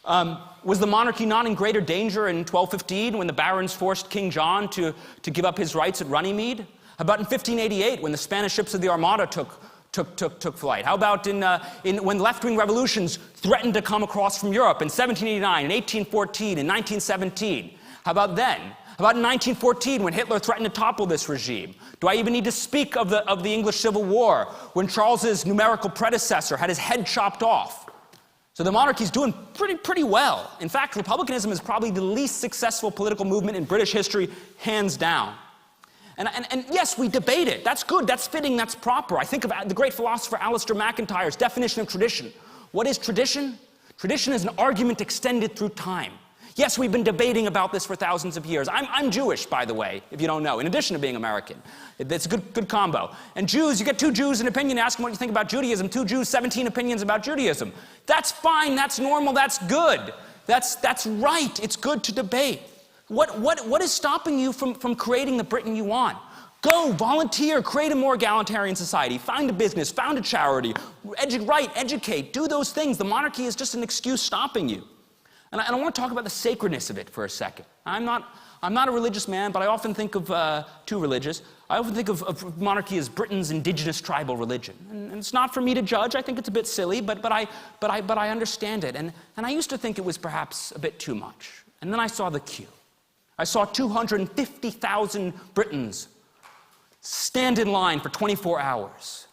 Speaker 11: Was the monarchy not in greater danger in 1215 when the barons forced King John to give up his rights at Runnymede? How about in 1588 when the Spanish ships of the Armada took flight? How about when left-wing revolutions threatened to come across from Europe in 1789, in 1814, in 1917? How about then? How about in 1914 when Hitler threatened to topple this regime? Do I even need to speak of the English Civil War when Charles's numerical predecessor had his head chopped off? So the monarchy's doing pretty well. In fact, republicanism is probably the least successful political movement in British history, hands down. And yes, we debate it. That's good, that's fitting, that's proper. I think of the great philosopher Alistair MacIntyre's definition of tradition. What is tradition? Tradition is an argument extended through time. Yes, we've been debating about this for thousands of years. I'm Jewish, by the way, if you don't know, in addition to being American. It's a good combo. And Jews, you get 2 Jews an opinion, ask them what you think about Judaism. 2 Jews, 17 opinions about Judaism. That's fine, that's normal, that's good. That's right, it's good to debate. What is stopping you from creating the Britain you want? Go, volunteer, create a more egalitarian society, find a business, found a charity, educate, do those things. The monarchy is just an excuse stopping you. And I want to talk about the sacredness of it for a second. I'm not a religious man, but I often think of, too religious, I often think of monarchy as Britain's indigenous tribal religion. And it's not for me to judge, I think it's a bit silly, but I understand it. And I used to think it was perhaps a bit too much. And then I saw the queue. I saw 250,000 Britons stand in line for 24 hours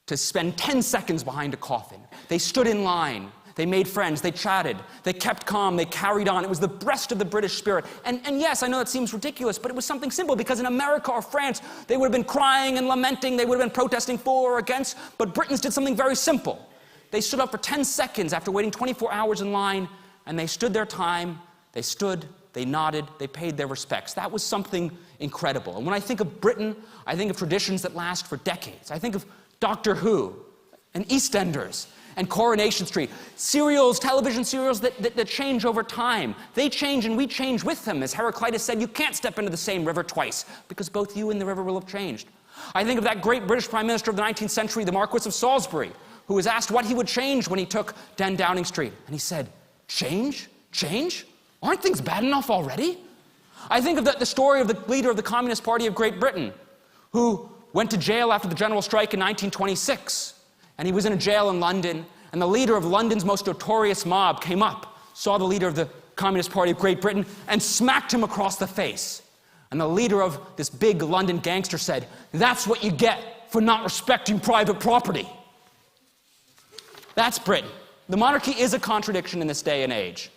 Speaker 11: to spend 10 seconds behind a coffin. They stood in line. They made friends, they chatted, they kept calm, they carried on. It was the breast of the British spirit. And yes, I know that seems ridiculous, but it was something simple, because in America or France, they would have been crying and lamenting, they would have been protesting for or against, but Britons did something very simple. They stood up for 10 seconds after waiting 24 hours in line, and they stood their time, they stood, they nodded, they paid their respects. That was something incredible. And when I think of Britain, I think of traditions that last for decades. I think of Doctor Who and EastEnders and Coronation Street, serials, television serials that change over time. They change and we change with them. As Heraclitus said, you can't step into the same river twice, because both you and the river will have changed. I think of that great British Prime Minister of the 19th century, the Marquis of Salisbury, who was asked what he would change when he took 10 Downing Street. And he said, change? Change? Aren't things bad enough already? I think of the story of the leader of the Communist Party of Great Britain, who went to jail after the general strike in 1926. And he was in a jail in London, and the leader of London's most notorious mob came up, saw the leader of the Communist Party of Great Britain, and smacked him across the face. And the leader of this big London gangster said, "That's what you get for not respecting private property." That's Britain. The monarchy is a contradiction in this day and age.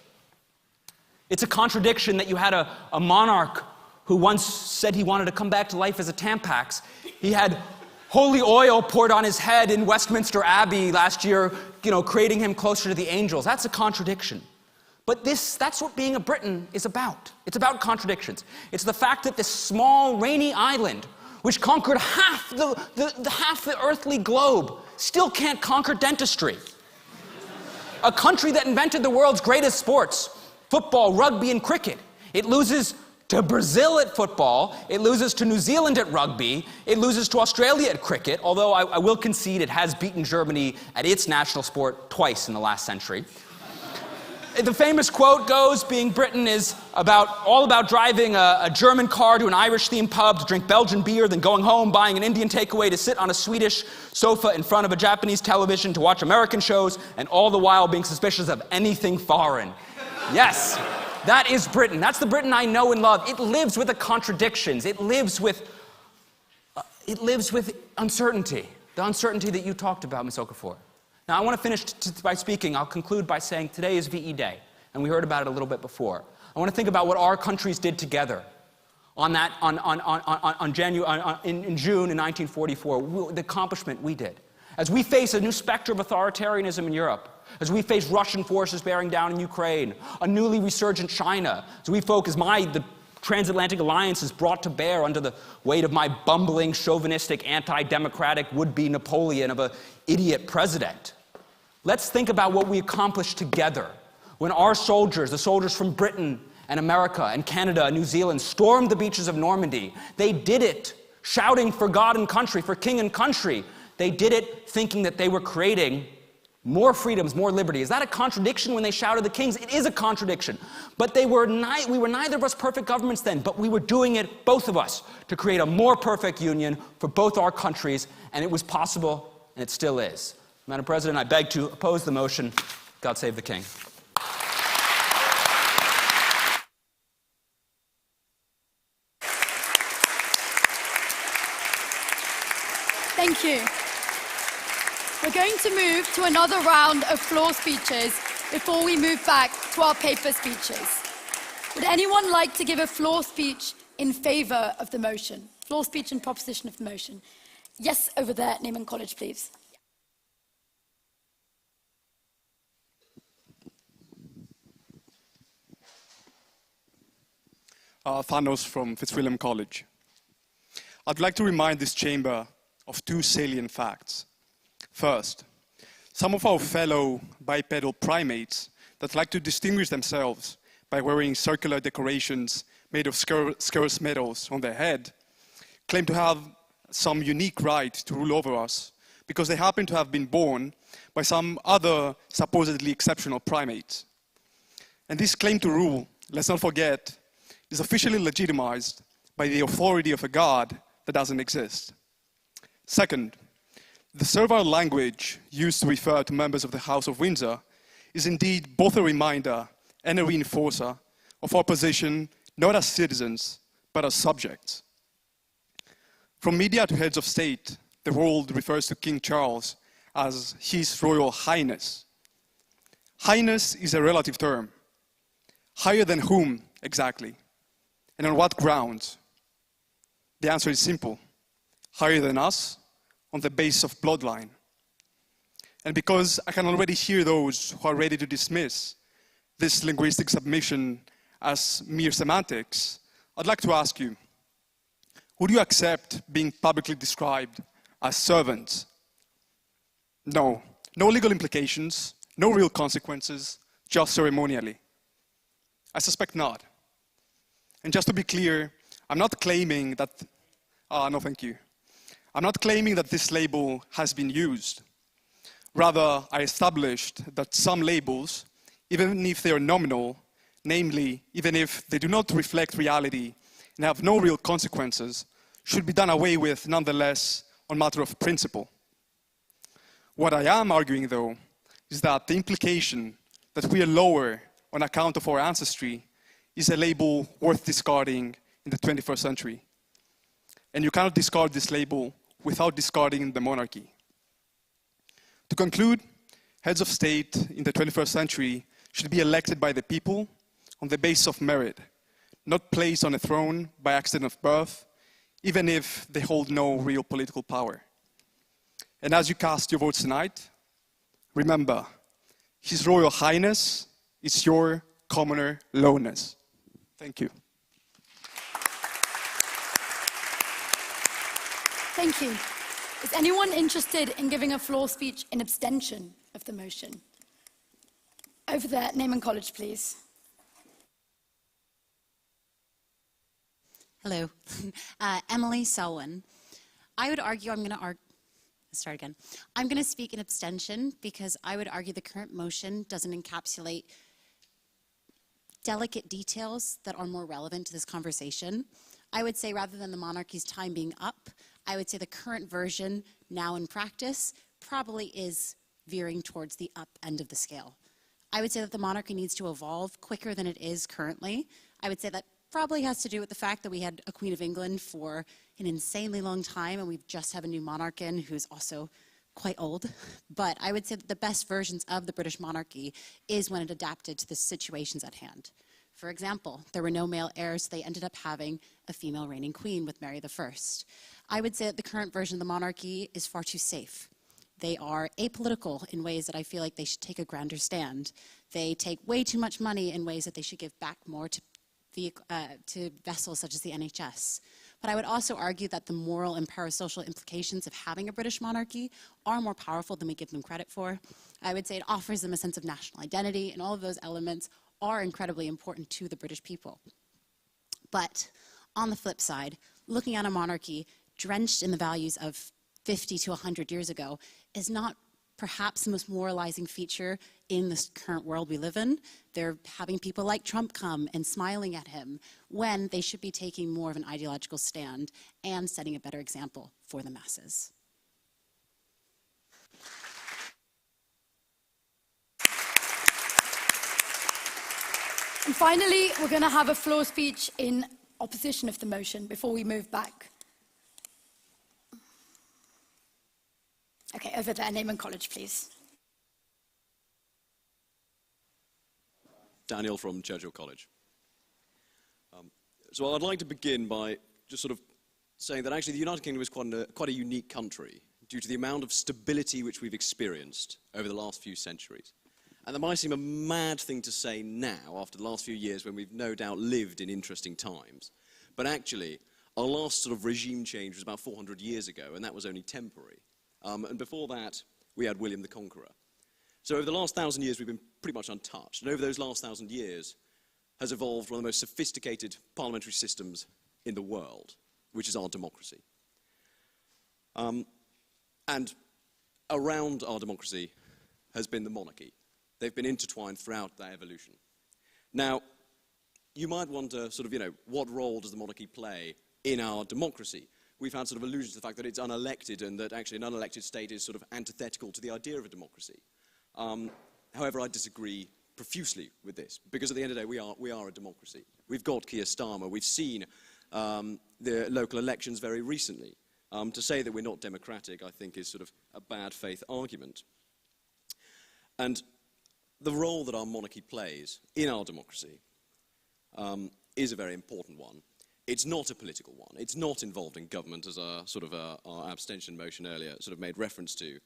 Speaker 11: It's a contradiction that you had a monarch who once said he wanted to come back to life as a Tampax. He had holy oil poured on his head in Westminster Abbey last year, creating him closer to the angels. That's a contradiction. But that's what being a Briton is about. It's about contradictions. It's the fact that this small, rainy island, which conquered half the earthly globe, still can't conquer dentistry. A country that invented the world's greatest sports, football, rugby, and cricket. It loses to Brazil at football, it loses to New Zealand at rugby, it loses to Australia at cricket, although I will concede it has beaten Germany at its national sport twice in the last century. The famous quote goes, being Britain is all about driving a German car to an Irish-themed pub to drink Belgian beer, then going home, buying an Indian takeaway to sit on a Swedish sofa in front of a Japanese television to watch American shows, and all the while being suspicious of anything foreign. Yes, that is Britain. That's the Britain I know and love. It lives with the contradictions. It lives with uncertainty, the uncertainty that you talked about, Ms. Okafor. Now, I want to finish by speaking. I'll conclude by saying today is VE Day, and we heard about it a little bit before. I want to think about what our countries did together in June in 1944, the accomplishment we did. As we face a new specter of authoritarianism in Europe, as we face Russian forces bearing down in Ukraine, a newly resurgent China, as the transatlantic alliance is brought to bear under the weight of my bumbling, chauvinistic, anti-democratic would-be Napoleon of an idiot president. Let's think about what we accomplished together when our soldiers, the soldiers from Britain and America and Canada and New Zealand, stormed the beaches of Normandy. They did it shouting for God and country, for king and country. They did it thinking that they were creating more freedoms, more liberty. Is that a contradiction when they shouted the kings? It is a contradiction. But we were neither of us perfect governments then, but we were doing it, both of us, to create a more perfect union for both our countries, and it was possible, and it still is. Madam President, I beg to oppose the motion. God save the king.
Speaker 1: Thank you. We're going to move to another round of floor speeches before we move back to our paper speeches. Would anyone like to give a floor speech in favour of the motion? Floor speech in proposition of the motion. Yes, over there, name and college, please.
Speaker 12: Thanos from Fitzwilliam College. I'd like to remind this chamber of two salient facts. First, some of our fellow bipedal primates that like to distinguish themselves by wearing circular decorations made of scarce metals on their head claim to have some unique right to rule over us because they happen to have been born by some other supposedly exceptional primates. And this claim to rule, let's not forget, is officially legitimized by the authority of a god that doesn't exist. Second, the servile language used to refer to members of the House of Windsor is indeed both a reminder and a reinforcer of our position not as citizens, but as subjects. From media to heads of state, the world refers to King Charles as His Royal Highness. Highness is a relative term. Higher than whom, exactly? And on what grounds? The answer is simple. Higher than us, on the basis of bloodline. And because I can already hear those who are ready to dismiss this linguistic submission as mere semantics, I'd like to ask you, would you accept being publicly described as servants? No. No legal implications, no real consequences, just ceremonially. I suspect not. And just to be clear, I'm not claiming that, no thank you. I'm not claiming that this label has been used. Rather, I established that some labels, even if they are nominal, namely, even if they do not reflect reality and have no real consequences, should be done away with nonetheless on matter of principle. What I am arguing, though, is that the implication that we are lower on account of our ancestry is a label worth discarding in the 21st century. And you cannot discard this label without discarding the monarchy. To conclude, heads of state in the 21st century should be elected by the people on the basis of merit, not placed on a throne by accident of birth, even if they hold no real political power. And as you cast your votes tonight, remember, His Royal Highness is your commoner lowness. Thank you.
Speaker 1: Thank you. Is anyone interested in giving a floor speech in abstention of the motion? Over there, name and college, please.
Speaker 13: Hello. Emily Selwyn. I would argue, I'm going to speak in abstention because I would argue the current motion doesn't encapsulate delicate details that are more relevant to this conversation. I would say rather than the monarchy's time being up, I would say the current version, now in practice, probably is veering towards the up end of the scale. I would say that the monarchy needs to evolve quicker than it is currently. I would say that probably has to do with the fact that we had a Queen of England for an insanely long time, and we just have a new monarch in who's also quite old. But I would say that the best versions of the British monarchy is when it adapted to the situations at hand. For example, there were no male heirs, so they ended up having a female reigning queen with Mary I. I would say that the current version of the monarchy is far too safe. They are apolitical in ways that I feel like they should take a grander stand. They take way too much money in ways that they should give back more to vessels such as the NHS. But I would also argue that the moral and parasocial implications of having a British monarchy are more powerful than we give them credit for. I would say it offers them a sense of national identity, and all of those elements are incredibly important to the British people. But on the flip side, looking at a monarchy drenched in the values of 50 to 100 years ago is not perhaps the most moralizing feature in this current world we live in. They're having people like Trump come and smiling at him when they should be taking more of an ideological stand and setting a better example for the masses.
Speaker 1: And finally, we're going to have a floor speech in opposition of the motion before we move back. Okay, Right, over there, name and college, please.
Speaker 14: Daniel from Churchill College. So I'd like to begin by just sort of saying that actually the United Kingdom is quite a unique country due to the amount of stability which we've experienced over the last few centuries. And that might seem a mad thing to say now, after the last few years when we've no doubt lived in interesting times. But actually, our last sort of regime change was about 400 years ago, and that was only temporary. And before that, we had William the Conqueror. So over the last 1,000 years, we've been pretty much untouched. And over those last 1,000 years has evolved one of the most sophisticated parliamentary systems in the world, which is our democracy. And around our democracy has been the monarchy. They've been intertwined throughout that evolution. Now, you might wonder sort of, what role does the monarchy play in our democracy? We've had sort of allusions to the fact that it's unelected and that actually an unelected state is sort of antithetical to the idea of a democracy. However, I disagree profusely with this, because at the end of the day, we are a democracy. We've got Keir Starmer. We've seen the local elections very recently. To say that we're not democratic, I think, is sort of a bad faith argument. And the role that our monarchy plays in our democracy is a very important one. It's not a political one. It's not involved in government, as our abstention motion earlier sort of made reference to.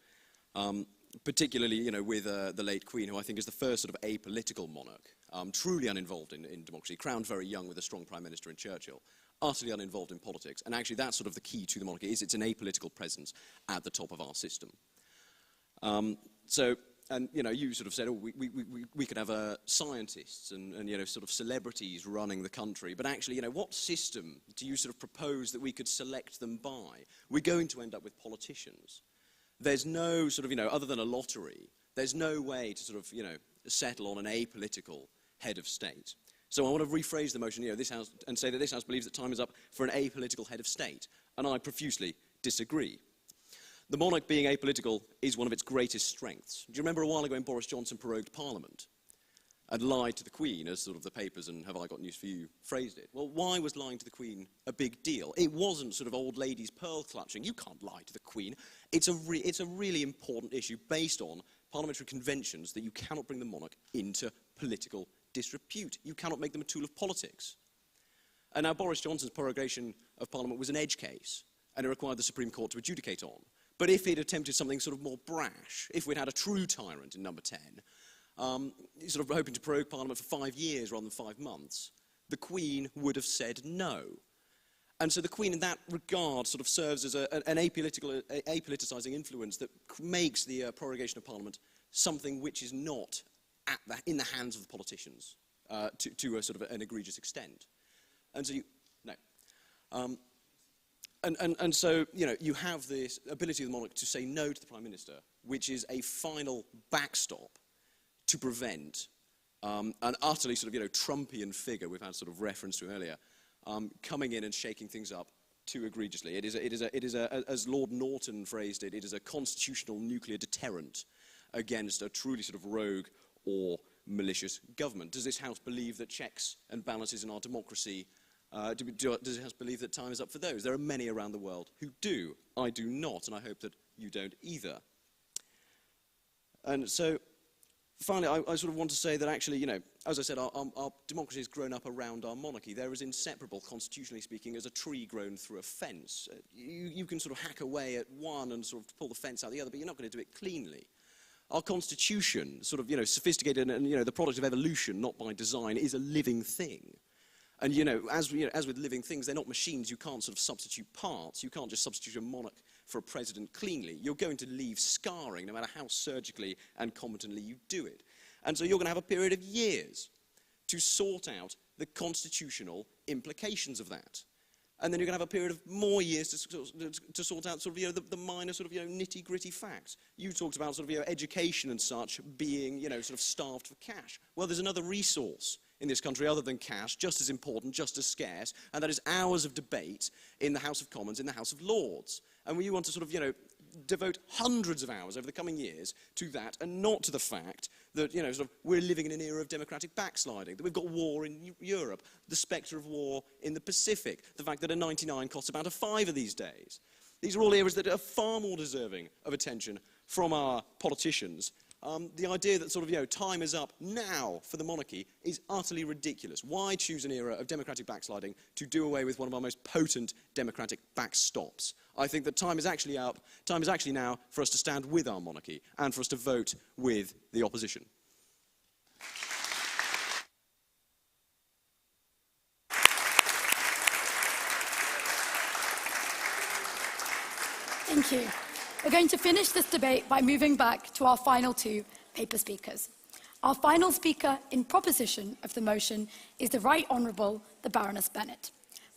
Speaker 14: Particularly, with the late Queen, who I think is the first sort of apolitical monarch, truly uninvolved in democracy, crowned very young with a strong Prime Minister in Churchill, utterly uninvolved in politics. And actually, that's sort of the key to the monarchy, is it's an apolitical presence at the top of our system. You sort of said, we could have scientists and sort of celebrities running the country, but actually, what system do you sort of propose that we could select them by? We're going to end up with politicians. There's no sort of, other than a lottery, there's no way to sort of, settle on an apolitical head of state. So I want to rephrase the motion, this House, and say that this House believes that time is up for an apolitical head of state, and I profusely disagree. The monarch being apolitical is one of its greatest strengths. Do you remember a while ago when Boris Johnson prorogued Parliament and lied to the Queen, as sort of the papers and Have I Got News for You phrased it? Well, why was lying to the Queen a big deal? It wasn't sort of old ladies pearl clutching. You can't lie to the Queen. It's a really important issue based on parliamentary conventions that you cannot bring the monarch into political disrepute. You cannot make them a tool of politics. And now Boris Johnson's prorogation of Parliament was an edge case, and it required the Supreme Court to adjudicate on. But if he'd attempted something sort of more brash, if we'd had a true tyrant in number 10, sort of hoping to prorogue Parliament for 5 years rather than 5 months, the Queen would have said no. And so the Queen, in that regard, sort of serves as an apoliticising influence that makes the prorogation of Parliament something which is not in the hands of the politicians to a sort of an egregious extent. And so so, you have this ability of the monarch to say no to the Prime Minister, which is a final backstop to prevent an utterly sort of, Trumpian figure we've had sort of reference to earlier, coming in and shaking things up too egregiously. It is as Lord Norton phrased it, it is a constitutional nuclear deterrent against a truly sort of rogue or malicious government. Does this House believe that checks and balances in our democracy, does this House believe that time is up for those? There are many around the world who do. I do not, and I hope that you don't either. And so, finally, I sort of want to say that actually, as I said, our democracy has grown up around our monarchy. They're as inseparable, constitutionally speaking, as a tree grown through a fence. You can sort of hack away at one and sort of pull the fence out the other, but you're not going to do it cleanly. Our constitution, sort of, sophisticated and, the product of evolution, not by design, is a living thing. And, as with living things, they're not machines. You can't sort of substitute parts. You can't just substitute a monarch for a president cleanly. You're going to leave scarring, no matter how surgically and competently you do it. And so you're going to have a period of years to sort out the constitutional implications of that. And then you're going to have a period of more years to sort out sort of, the minor sort of, nitty-gritty facts. You talked about sort of, education and such being, sort of starved for cash. Well, there's another resource in this country other than cash, just as important, just as scarce, and that is hours of debate in the House of Commons, in the House of Lords. And when you want to sort of, devote hundreds of hours over the coming years to that, and not to the fact that, sort of, we're living in an era of democratic backsliding, that we've got war in Europe, the spectre of war in the Pacific, the fact that a 99 costs about a fiver these days. These are all areas that are far more deserving of attention from our politicians, the idea that sort of, time is up now for the monarchy is utterly ridiculous. Why choose an era of democratic backsliding to do away with one of our most potent democratic backstops? I think that time is actually up. Time is actually now for us to stand with our monarchy and for us to vote with the opposition.
Speaker 1: Thank you. We're going to finish this debate by moving back to our final two paper speakers. Our final speaker in proposition of the motion is the Right Honourable the Baroness Bennett.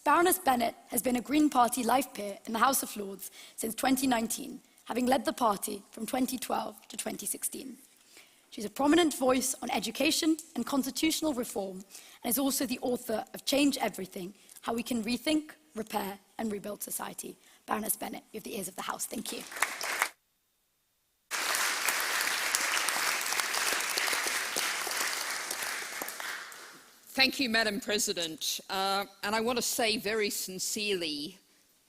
Speaker 1: Baroness Bennett has been a Green Party life peer in the House of Lords since 2019, having led the party from 2012 to 2016. She's a prominent voice on education and constitutional reform and is also the author of Change Everything, How We Can Rethink, Repair and Rebuild Society. Baroness Bennett, you have the ears of the House. Thank you.
Speaker 15: Thank you, Madam President. And I want to say very sincerely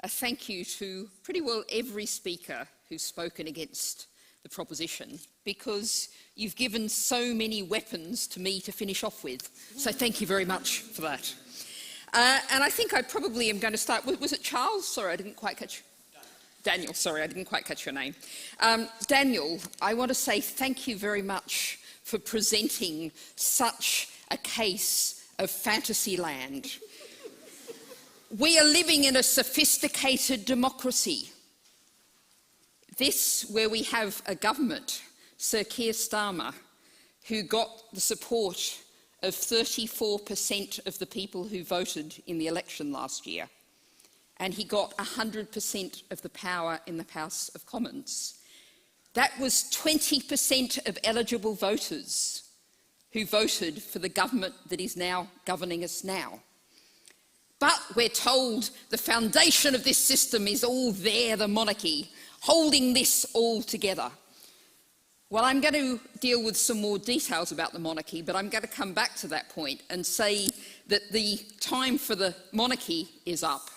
Speaker 15: a thank you to pretty well every speaker who's spoken against the proposition, because you've given so many weapons to me to finish off with. So thank you very much for that. And I think I probably am going to start. Was it Charles? Sorry, I didn't quite catch. Daniel, sorry, I didn't quite catch your name. Daniel, I want to say thank you very much for presenting such a case of fantasy land. We are living in a sophisticated democracy. This, where we have a government, Sir Keir Starmer, who got the support of 34% of the people who voted in the election last year. And he got 100% of the power in the House of Commons. That was 20% of eligible voters who voted for the government that is now governing us now. But we're told the foundation of this system is all there, the monarchy, holding this all together. Well, I'm going to deal with some more details about the monarchy, but I'm going to come back to that point and say that the time for the monarchy is up,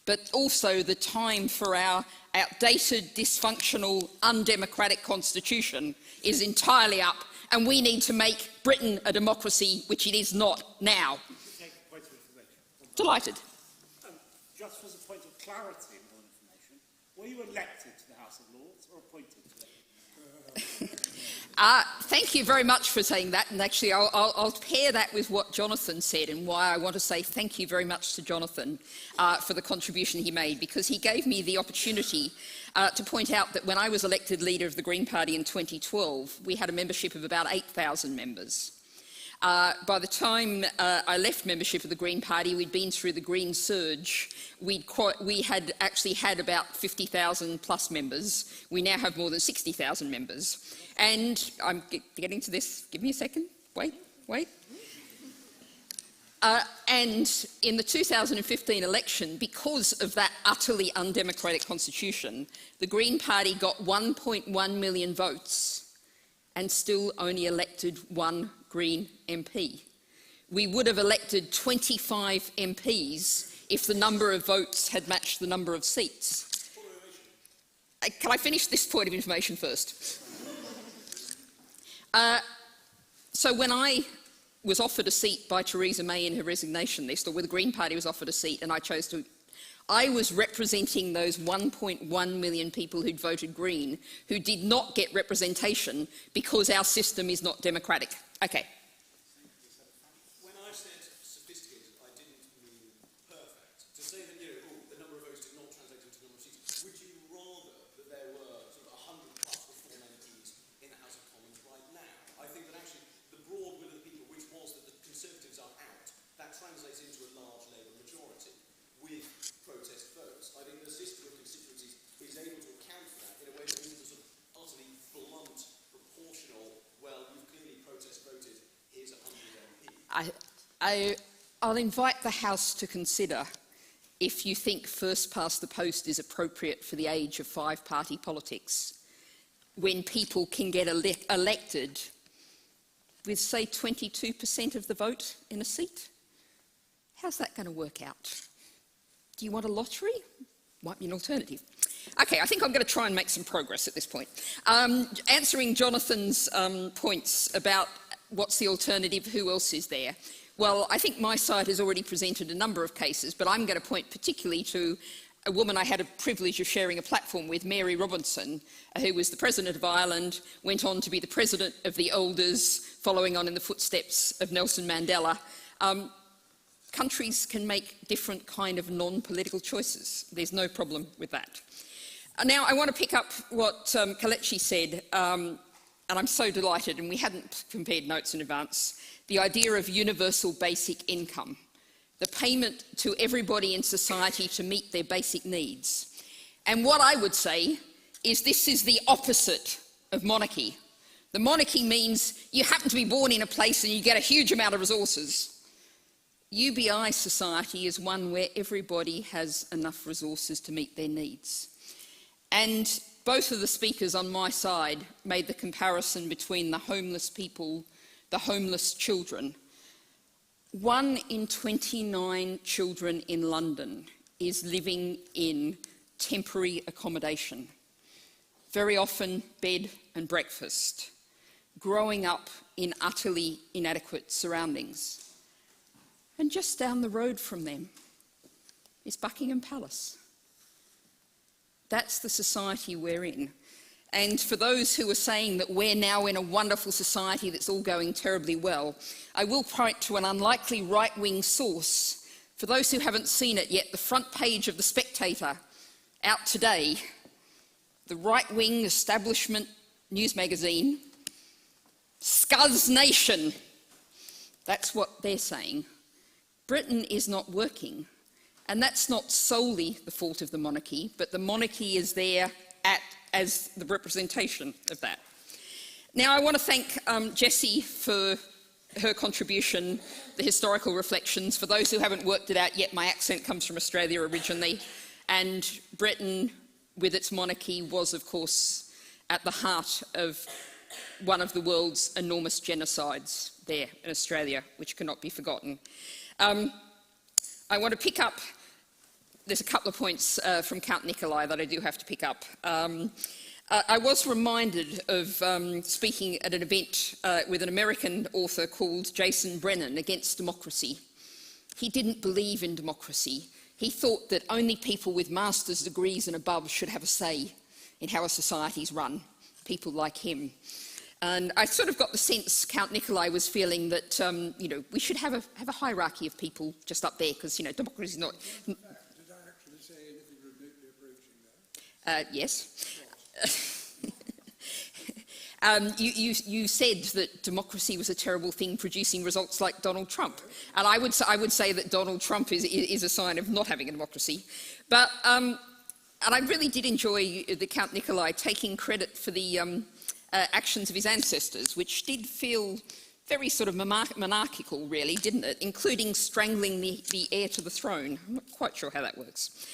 Speaker 15: but also the time for our outdated, dysfunctional, undemocratic constitution is entirely up, and we need to make Britain a democracy, which it is not now. Delighted.
Speaker 10: Just as a point of clarity and more information, were you elected to the House of Lords or appointed to it?
Speaker 15: Thank you very much for saying that, and actually I'll pair that with what Jonathan said and why I want to say thank you very much to Jonathan for the contribution he made, because he gave me the opportunity to point out that when I was elected leader of the Green Party in 2012, we had a membership of about 8,000 members. By the time I left membership of the Green Party, we'd been through the Green Surge. We had actually had about 50,000 plus members. We now have more than 60,000 members. And I'm getting to this. Give me a second. Wait. And in the 2015 election, because of that utterly undemocratic constitution, the Green Party got 1.1 million votes and still only elected one Green MP. We would have elected 25 MPs if the number of votes had matched the number of seats. Can I finish this point of information first? So when I was offered a seat by Theresa May in her resignation list, or when the Green Party was offered a seat and I chose to, I was representing those 1.1 million people who'd voted Green, who did not get representation because our system is not democratic. Okay.
Speaker 14: When I said sophisticated, I didn't mean perfect. To say that, the number of votes did not translate into the number of seats, would you rather that there were sort of 100 plus reform MPs in the House of Commons right now? I think that actually the broad will of the people, which was that the Conservatives are out, that translates into a large Labour majority with protest votes. I think the system of constituencies is able to account for that in a way that isn't a sort of utterly blunt, proportional, well, you've clearly protest voted, here's 100 MPs.
Speaker 15: I'll invite the House to consider if you think first past the post is appropriate for the age of five-party politics, when people can get elected with, say, 22% of the vote in a seat. How's that going to work out? Do you want a lottery? might be an alternative. Okay, I think I'm going to try and make some progress at this point. Answering Jonathan's points about what's the alternative, who else is there? Well, I think my side has already presented a number of cases, but I'm going to point particularly to a woman I had a privilege of sharing a platform with, Mary Robinson, who was the President of Ireland, went on to be the President of the Elders, following on in the footsteps of Nelson Mandela. Countries can make different kind of non-political choices. There's no problem with that. Now, I want to pick up what Kelechi said, and I'm so delighted, and we hadn't compared notes in advance, the idea of universal basic income, the payment to everybody in society to meet their basic needs. And what I would say is this is the opposite of monarchy. The monarchy means you happen to be born in a place and you get a huge amount of resources. UBI society is one where everybody has enough resources to meet their needs. And both of the speakers on my side made the comparison between the homeless people, the homeless children. 1 in 29 children in London is living in temporary accommodation, very often bed and breakfast, growing up in utterly inadequate surroundings. And just down the road from them is Buckingham Palace. That's the society we're in. And for those who are saying that we're now in a wonderful society that's all going terribly well, I will point to an unlikely right-wing source. For those who haven't seen it yet, the front page of The Spectator, out today, the right-wing establishment news magazine, Scuzz Nation. That's what they're saying. Britain is not working, and that's not solely the fault of the monarchy, but the monarchy is there as the representation of that. Now, I want to thank Jessie for her contribution, the historical reflections. For those who haven't worked it out yet, my accent comes from Australia originally, and Britain, with its monarchy, was, of course, at the heart of one of the world's enormous genocides there in Australia, which cannot be forgotten. I want to pick up, there's a couple of points from Count Nikolai that I do have to pick up. I was reminded of speaking at an event with an American author called Jason Brennan against democracy. He didn't believe in democracy. He thought that only people with master's degrees and above should have a say in how a society's run, people like him. And I sort of got the sense Count Nikolai was feeling that, you know, we should have a hierarchy of people just up there, because, you know, democracy is not...
Speaker 5: Did I actually say anything remotely approaching that?
Speaker 15: Yes. You said that democracy was a terrible thing, producing results like Donald Trump. And I would say that Donald Trump is a sign of not having a democracy. But, and I really did enjoy the Count Nikolai taking credit for the actions of his ancestors, which did feel very sort of monarchical, really, didn't it? Including strangling the heir to the throne. I'm not quite sure how that works.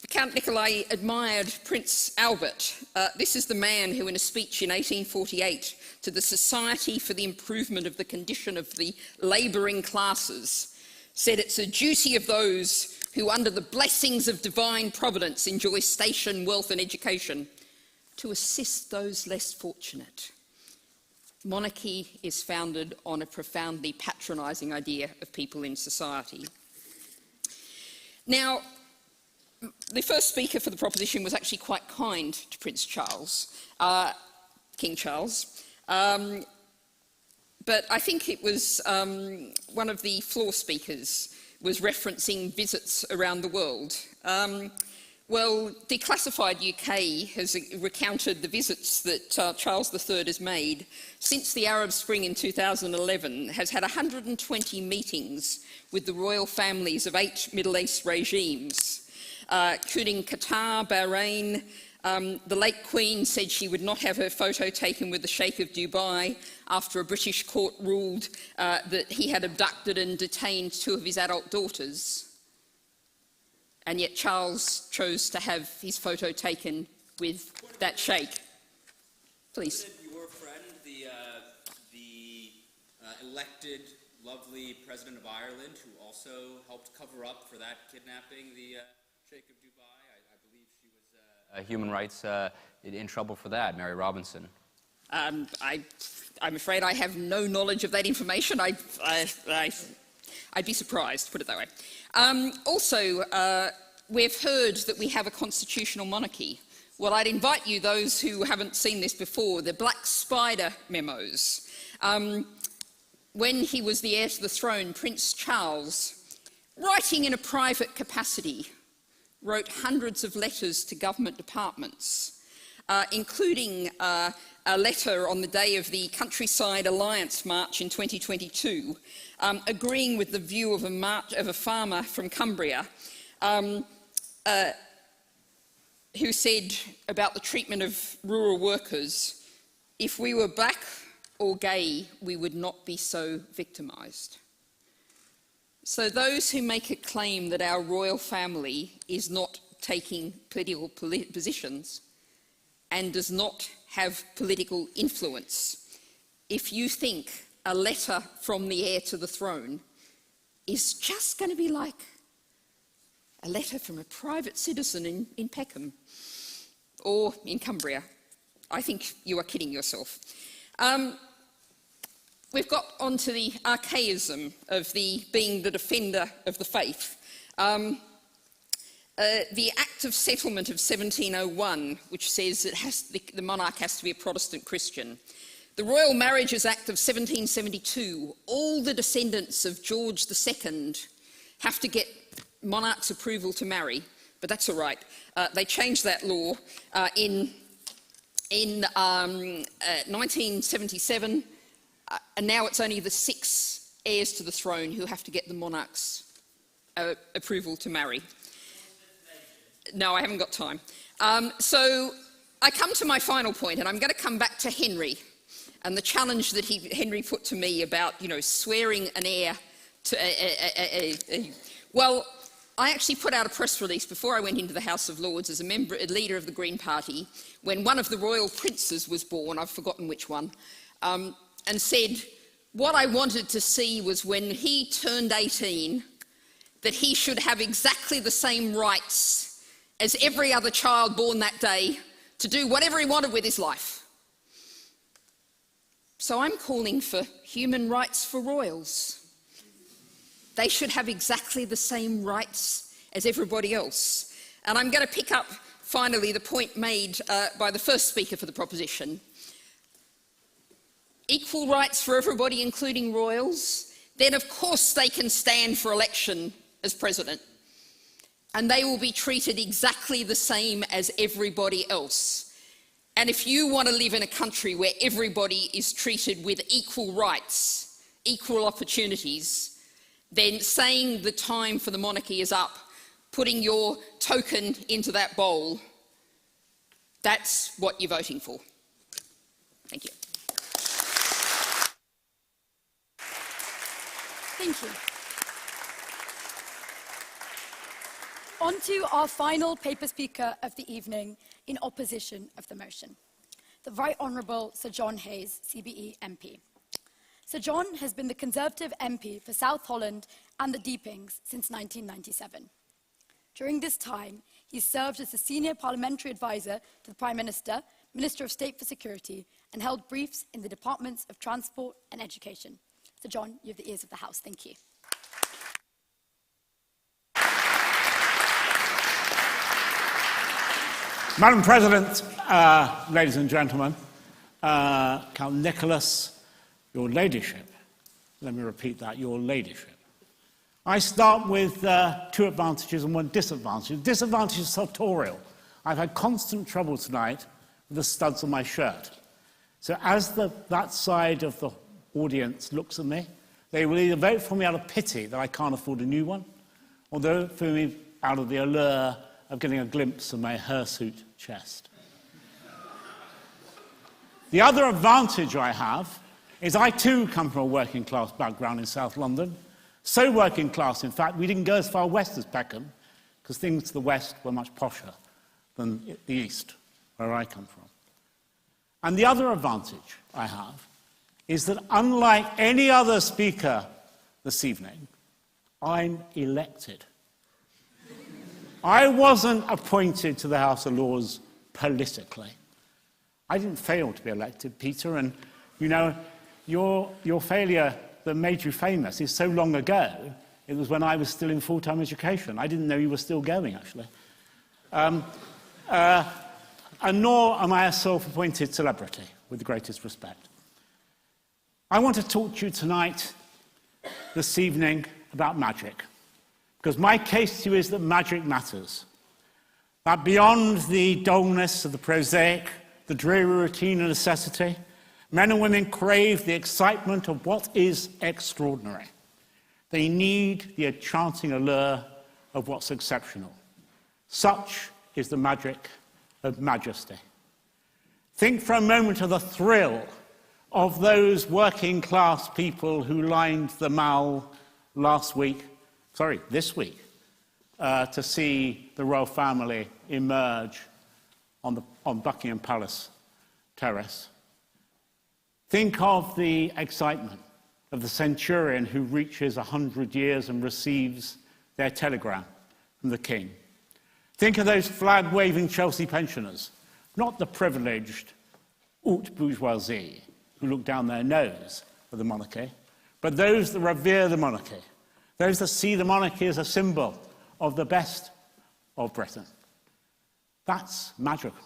Speaker 15: Count Nikolai admired Prince Albert. This is the man who, in a speech in 1848 to the Society for the Improvement of the Condition of the Labouring Classes, said it's a duty of those who, under the blessings of divine providence, enjoy station, wealth and education, to assist those less fortunate. Monarchy is founded on a profoundly patronising idea of people in society. Now, the first speaker for the proposition was actually quite kind to Prince Charles, King Charles, but I think it was one of the floor speakers was referencing visits around the world. Well, Declassified UK has recounted the visits that Charles III has made since the Arab Spring in 2011, has had 120 meetings with the royal families of 8 Middle East regimes, including Qatar, Bahrain. The late Queen said she would not have her photo taken with the Sheikh of Dubai after a British court ruled that he had abducted and detained 2 of his adult daughters. And yet Charles chose to have his photo taken with that sheikh. Please.
Speaker 11: Your friend, the elected, lovely President of Ireland, who also helped cover up for that kidnapping, the... human rights in trouble for that, Mary Robinson?
Speaker 15: I'm afraid I have no knowledge of that information. I'd be surprised, put it that way. Also, we've heard that we have a constitutional monarchy. Well, I'd invite you, those who haven't seen this before, the Black Spider memos. When he was the heir to the throne, Prince Charles, writing in a private capacity, wrote hundreds of letters to government departments, including a letter on the day of the Countryside Alliance March in 2022, agreeing with the view of a farmer from Cumbria, who said about the treatment of rural workers, if we were black or gay, we would not be so victimised. So those who make a claim that our royal family is not taking political positions and does not have political influence, if you think a letter from the heir to the throne is just going to be like a letter from a private citizen in Peckham or in Cumbria, I think you are kidding yourself. We've got onto the archaism of being the defender of the faith. The Act of Settlement of 1701, which says that the monarch has to be a Protestant Christian. The Royal Marriages Act of 1772, all the descendants of George II have to get monarch's approval to marry, but that's all right. They changed that law in 1977, and now it's only the 6 heirs to the throne who have to get the monarch's approval to marry. No, I haven't got time. So I come to my final point, and I'm going to come back to Henry and the challenge that Henry put to me about, swearing an heir to well, I actually put out a press release before I went into the House of Lords as a leader of the Green Party when one of the royal princes was born, I've forgotten which one, and said what I wanted to see was when he turned 18 that he should have exactly the same rights as every other child born that day to do whatever he wanted with his life. So I'm calling for human rights for royals. They should have exactly the same rights as everybody else. And I'm going to pick up, finally, the point made by the first speaker for the proposition. Equal rights for everybody, including royals, then of course they can stand for election as president. And they will be treated exactly the same as everybody else. And if you want to live in a country where everybody is treated with equal rights, equal opportunities, then saying the time for the monarchy is up, putting your token into that bowl, that's what you're voting for. Thank you.
Speaker 1: Thank you. On to our final paper speaker of the evening in opposition of the motion, the Right Honourable Sir John Hayes CBE MP. Sir John has been the Conservative MP for South Holland and the Deepings since 1997. During this time, he served as a senior parliamentary advisor to the Prime Minister, Minister of State for Security, and held briefs in the Departments of Transport and Education. Sir John, you have the ears of the House. Thank you.
Speaker 10: Madam President, ladies and gentlemen, Count Nicholas, your ladyship, let me repeat that, your ladyship. I start with 2 advantages and 1 disadvantage. The disadvantage is sartorial. I've had constant trouble tonight with the studs on my shirt. So as that side of the audience looks at me, they will either vote for me out of pity that I can't afford a new one, or vote for me out of the allure of getting a glimpse of my hirsute chest. The other advantage I have is I too come from a working class background in South London. So working class, in fact, we didn't go as far west as Peckham, because things to the west were much posher than the east, where I come from. And the other advantage I have is that unlike any other speaker this evening, I'm elected. I wasn't appointed to the House of Lords politically. I didn't fail to be elected, Peter, and you know, your failure that made you famous is so long ago. It was when I was still in full-time education. I didn't know you were still going, actually. And nor am I a self-appointed celebrity, with the greatest respect. I want to talk to you tonight, this evening, about magic. Because my case to you is that magic matters. That beyond the dullness of the prosaic, the dreary routine of necessity, men and women crave the excitement of what is extraordinary. They need the enchanting allure of what's exceptional. Such is the magic of majesty. Think for a moment of the thrill of those working class people who lined the Mall this week, to see the royal family emerge on Buckingham Palace terrace. Think of the excitement of the centurion who reaches 100 years and receives their telegram from the king. Think of those flag-waving Chelsea pensioners, not the privileged haute bourgeoisie who look down their nose at the monarchy, but those that revere the monarchy, those that see the monarchy as a symbol of the best of Britain. That's magical.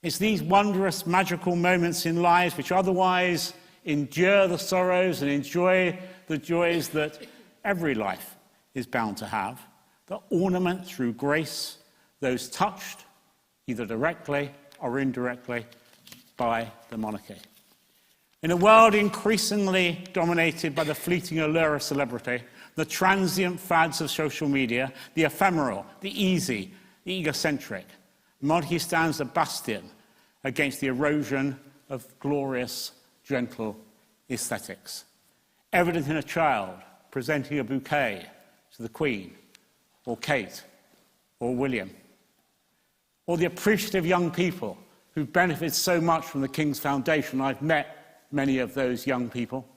Speaker 10: It's these wondrous, magical moments in lives which otherwise endure the sorrows and enjoy the joys that every life is bound to have, that ornament through grace those touched, either directly or indirectly, by the monarchy. In a world increasingly dominated by the fleeting allure of celebrity, the transient fads of social media, the ephemeral, the easy, the egocentric, monarchy stands a bastion against the erosion of glorious, gentle aesthetics. Evident in a child presenting a bouquet to the Queen, or Kate, or William, or the appreciative young people who benefit so much from the King's Foundation. I've met many of those young people,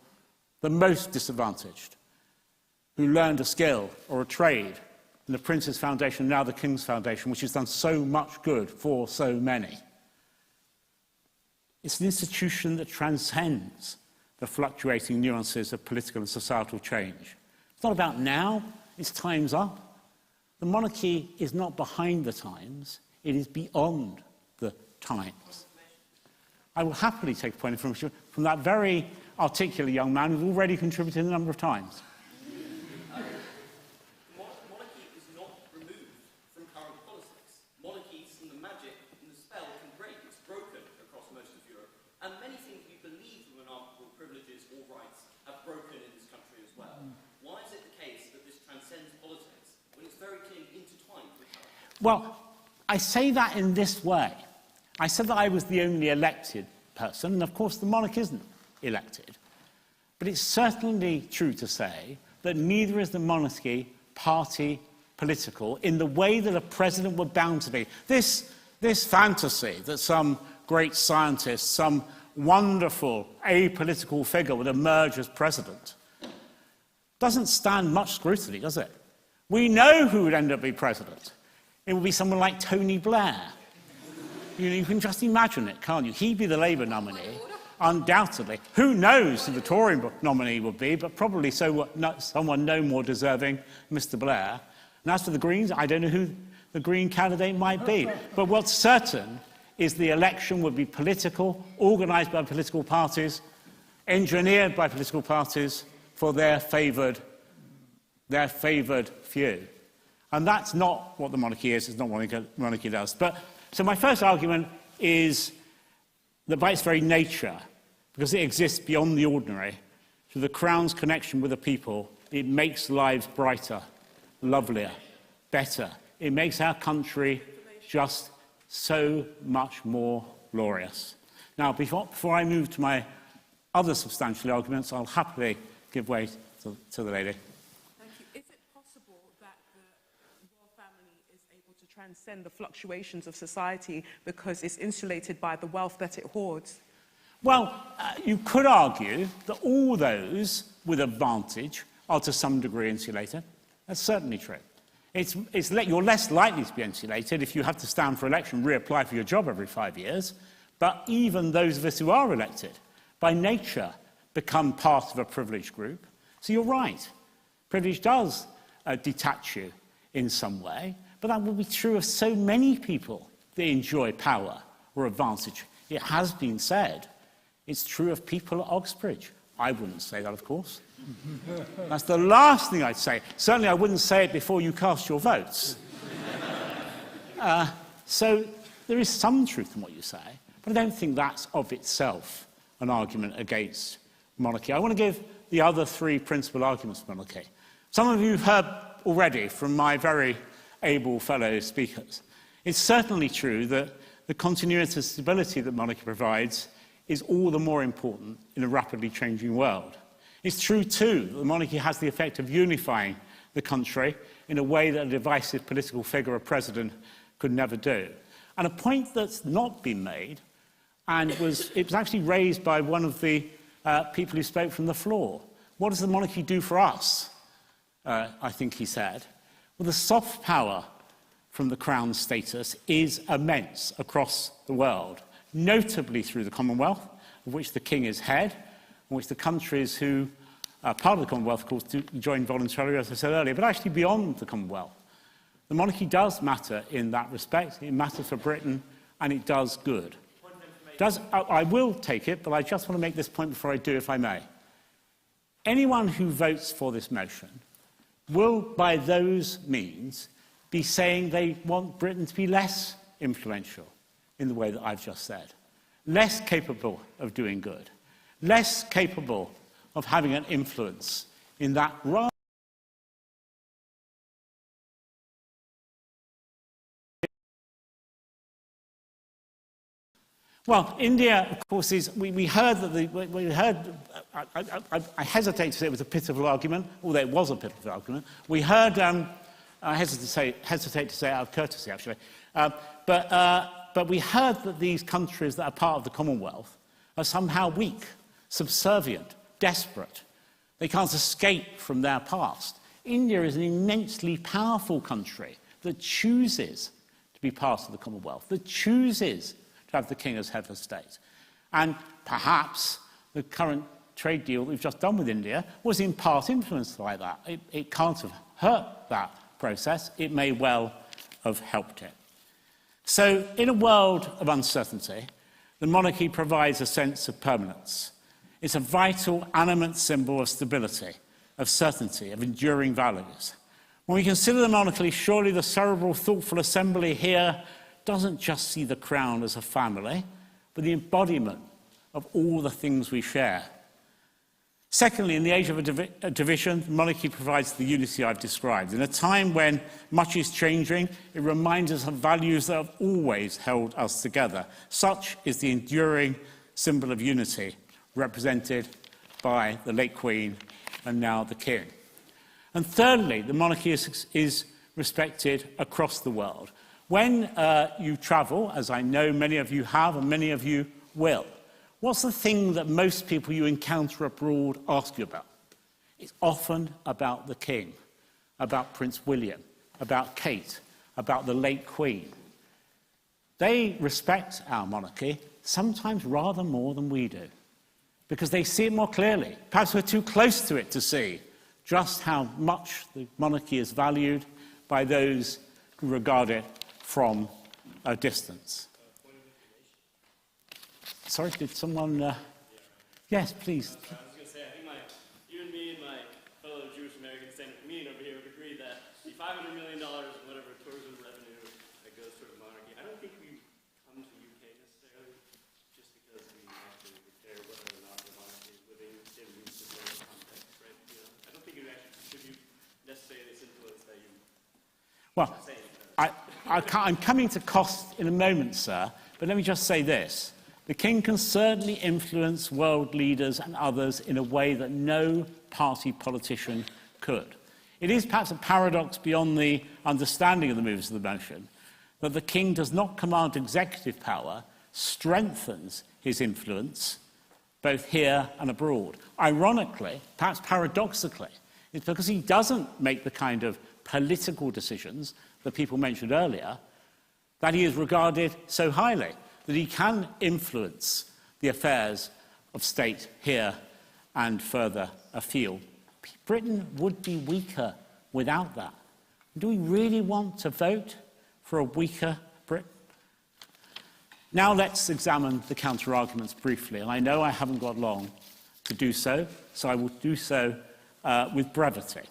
Speaker 10: the most disadvantaged, who learned a skill or a trade in the Prince's Foundation, now the King's Foundation, which has done so much good for so many. It's an institution that transcends the fluctuating nuances of political and societal change. It's not about now, it's time's up. The monarchy is not behind the times, it is beyond the times. I will happily take a point of information from that very articulate young man who's already contributed a number of times.
Speaker 4: Monarchy is not removed from current politics. Monarchies and the magic and the spell can break. It's broken across most of Europe. And many things we believe were monarchical privileges or rights have broken in this country as well. Why is it the case that this transcends politics when it's very clearly intertwined with current?
Speaker 10: Well, I say that in this way. I said that I was the only elected person, and of course the monarch isn't elected. But it's certainly true to say that neither is the monarchy party political in the way that a president were bound to be. This fantasy that some great scientist, some wonderful apolitical figure would emerge as president doesn't stand much scrutiny, does it? We know who would end up being president. It would be someone like Tony Blair. You can just imagine it, can't you? He'd be the Labour nominee, undoubtedly. Who knows who the Tory nominee would be, but probably someone no more deserving, Mr. Blair. And as for the Greens, I don't know who the Green candidate might be. But what's certain is the election would be political, organised by political parties, engineered by political parties for their favoured few. And that's not what the monarchy is, it's not what the monarchy does. So my first argument is that by its very nature, because it exists beyond the ordinary, through the Crown's connection with the people, it makes lives brighter, lovelier, better. It makes our country just so much more glorious. Now, before I move to my other substantial arguments, I'll happily give way to the lady.
Speaker 9: Transcend the fluctuations of society because it's insulated by the wealth that it hoards?
Speaker 10: Well, you could argue that all those with advantage are to some degree insulated. That's certainly true. You're less likely to be insulated if you have to stand for election, reapply for your job every 5 years. But even those of us who are elected, by nature, become part of a privileged group. So you're right. Privilege does detach you in some way, but that will be true of so many people that enjoy power or advantage. It has been said. It's true of people at Oxbridge. I wouldn't say that, of course. That's the last thing I'd say. Certainly I wouldn't say it before you cast your votes. So there is some truth in what you say, but I don't think that's of itself an argument against monarchy. I want to give the other three principal arguments for monarchy. Some of you have heard already from my very able fellow speakers. It's certainly true that the continuity and stability that monarchy provides is all the more important in a rapidly changing world. It's true, too, that the monarchy has the effect of unifying the country in a way that a divisive political figure or president could never do. And a point that's not been made, and it was actually raised by one of the people who spoke from the floor. What does the monarchy do for us? I think he said. Well, the soft power from the Crown status is immense across the world, notably through the Commonwealth, of which the King is head, in which the countries who are part of the Commonwealth, of course, do join voluntarily, as I said earlier, but actually beyond the Commonwealth. The monarchy does matter in that respect. It matters for Britain, and it does good. I will take it, but I just want to make this point before I do, if I may. Anyone who votes for this motion will, by those means, be saying they want Britain to be less influential in the way that I've just said, less capable of doing good, less capable of having an influence in that rather. Well, India, of course, is. We heard that I hesitate to say it was a pitiful argument, although it was a pitiful argument. We heard. I hesitate to say it out of courtesy, actually. But we heard that these countries that are part of the Commonwealth are somehow weak, subservient, desperate. They can't escape from their past. India is an immensely powerful country that chooses to be part of the Commonwealth, that chooses to have the King as head of state. And perhaps the current trade deal that we've just done with India was in part influenced by that. It can't have hurt that process. It may well have helped it. So, in a world of uncertainty, the monarchy provides a sense of permanence. It's a vital, animate symbol of stability, of certainty, of enduring values. When we consider the monarchy, surely the cerebral, thoughtful assembly here doesn't just see the crown as a family, but the embodiment of all the things we share. Secondly, in the age of a division, the monarchy provides the unity I've described. In a time when much is changing, it reminds us of values that have always held us together. Such is the enduring symbol of unity represented by the late Queen and now the King. And thirdly, the monarchy is respected across the world. When you travel, as I know many of you have and many of you will, what's the thing that most people you encounter abroad ask you about? It's often about the King, about Prince William, about Kate, about the late Queen. They respect our monarchy, sometimes rather more than we do, because they see it more clearly. Perhaps we're too close to it to see just how much the monarchy is valued by those who regard it from a distance. Sorry, did someone... Yes, please.
Speaker 16: I was going to say, I think you and me and my fellow Jewish American standard comedian over here would agree that the $500 million, whatever, tourism revenue that goes toward monarchy, I don't think we come to the UK necessarily just because we actually care whether or not the monarchy is living in this context, right? You know, I don't think it would actually contribute necessarily this influence that you say.
Speaker 10: I'm coming to cost in a moment, sir, but let me just say this. The King can certainly influence world leaders and others in a way that no party politician could. It is perhaps a paradox beyond the understanding of the movers of the motion that the King does not command executive power, strengthens his influence both here and abroad. Ironically, perhaps paradoxically, it's because he doesn't make the kind of political decisions that people mentioned earlier, that he is regarded so highly, that he can influence the affairs of state here and further afield. Britain would be weaker without that. Do we really want to vote for a weaker Britain? Now let's examine the counter-arguments briefly, and I know I haven't got long to do so, so I will do so with brevity.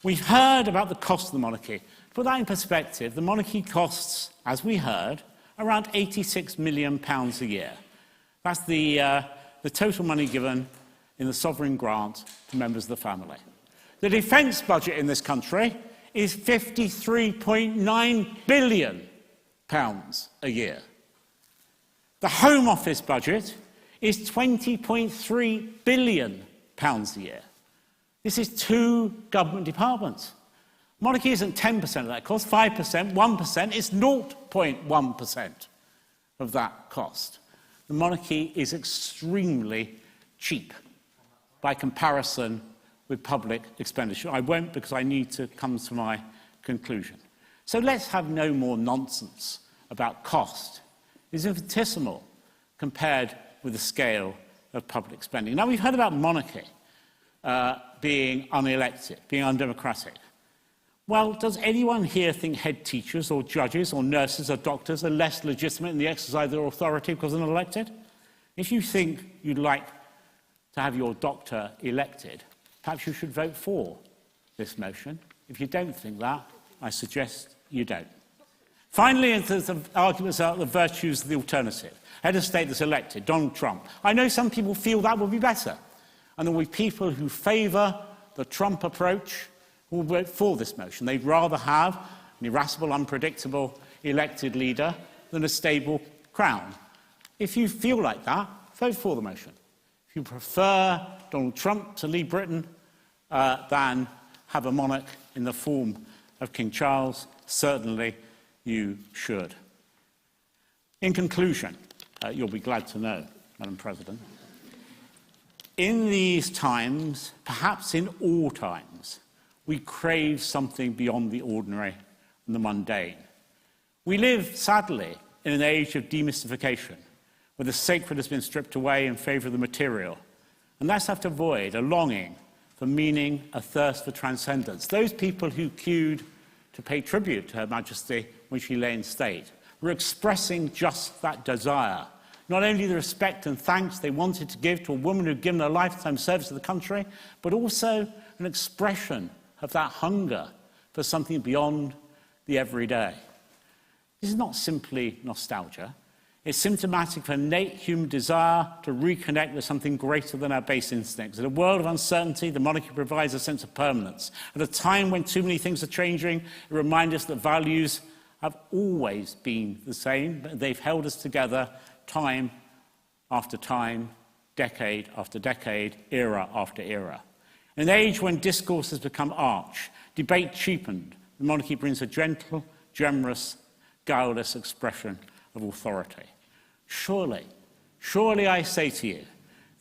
Speaker 10: We've heard about the cost of the monarchy. To put that in perspective, the monarchy costs, as we heard, around £86 million a year. That's the total money given in the sovereign grant to members of the family. The defence budget in this country is £53.9 billion a year. The Home Office budget is £20.3 billion a year. This is 2 government departments. Monarchy isn't 10% of that cost, 5%, 1%, it's 0.1% of that cost. The monarchy is extremely cheap by comparison with public expenditure. I won't, because I need to come to my conclusion. So let's have no more nonsense about cost. It's infinitesimal compared with the scale of public spending. Now, we've heard about monarchy being unelected, being undemocratic. Well, does anyone here think head teachers or judges or nurses or doctors are less legitimate in the exercise of their authority because they're not elected? If you think you'd like to have your doctor elected, perhaps you should vote for this motion. If you don't think that, I suggest you don't. Finally, there's arguments about the virtues of the alternative. Head of state that's elected, Donald Trump. I know some people feel that would be better. And there will be people who favour the Trump approach who will vote for this motion. They'd rather have an irascible, unpredictable elected leader than a stable crown. If you feel like that, vote for the motion. If you prefer Donald Trump to lead Britain than have a monarch in the form of King Charles, certainly you should. In conclusion, you'll be glad to know, Madam President, in these times, perhaps in all times, we crave something beyond the ordinary and the mundane. We live, sadly, in an age of demystification, where the sacred has been stripped away in favour of the material. And that's left a void, a longing for meaning, a thirst for transcendence. Those people who queued to pay tribute to Her Majesty when she lay in state were expressing just that desire. Not only the respect and thanks they wanted to give to a woman who'd given a lifetime service to the country, but also an expression of that hunger for something beyond the everyday. This is not simply nostalgia. It's symptomatic of an innate human desire to reconnect with something greater than our base instincts. In a world of uncertainty, the monarchy provides a sense of permanence. At a time when too many things are changing, it reminds us that values have always been the same, but they've held us together time after time, decade after decade, era after era. In an age when discourse has become arch, debate cheapened, the monarchy brings a gentle, generous, guileless expression of authority. Surely I say to you,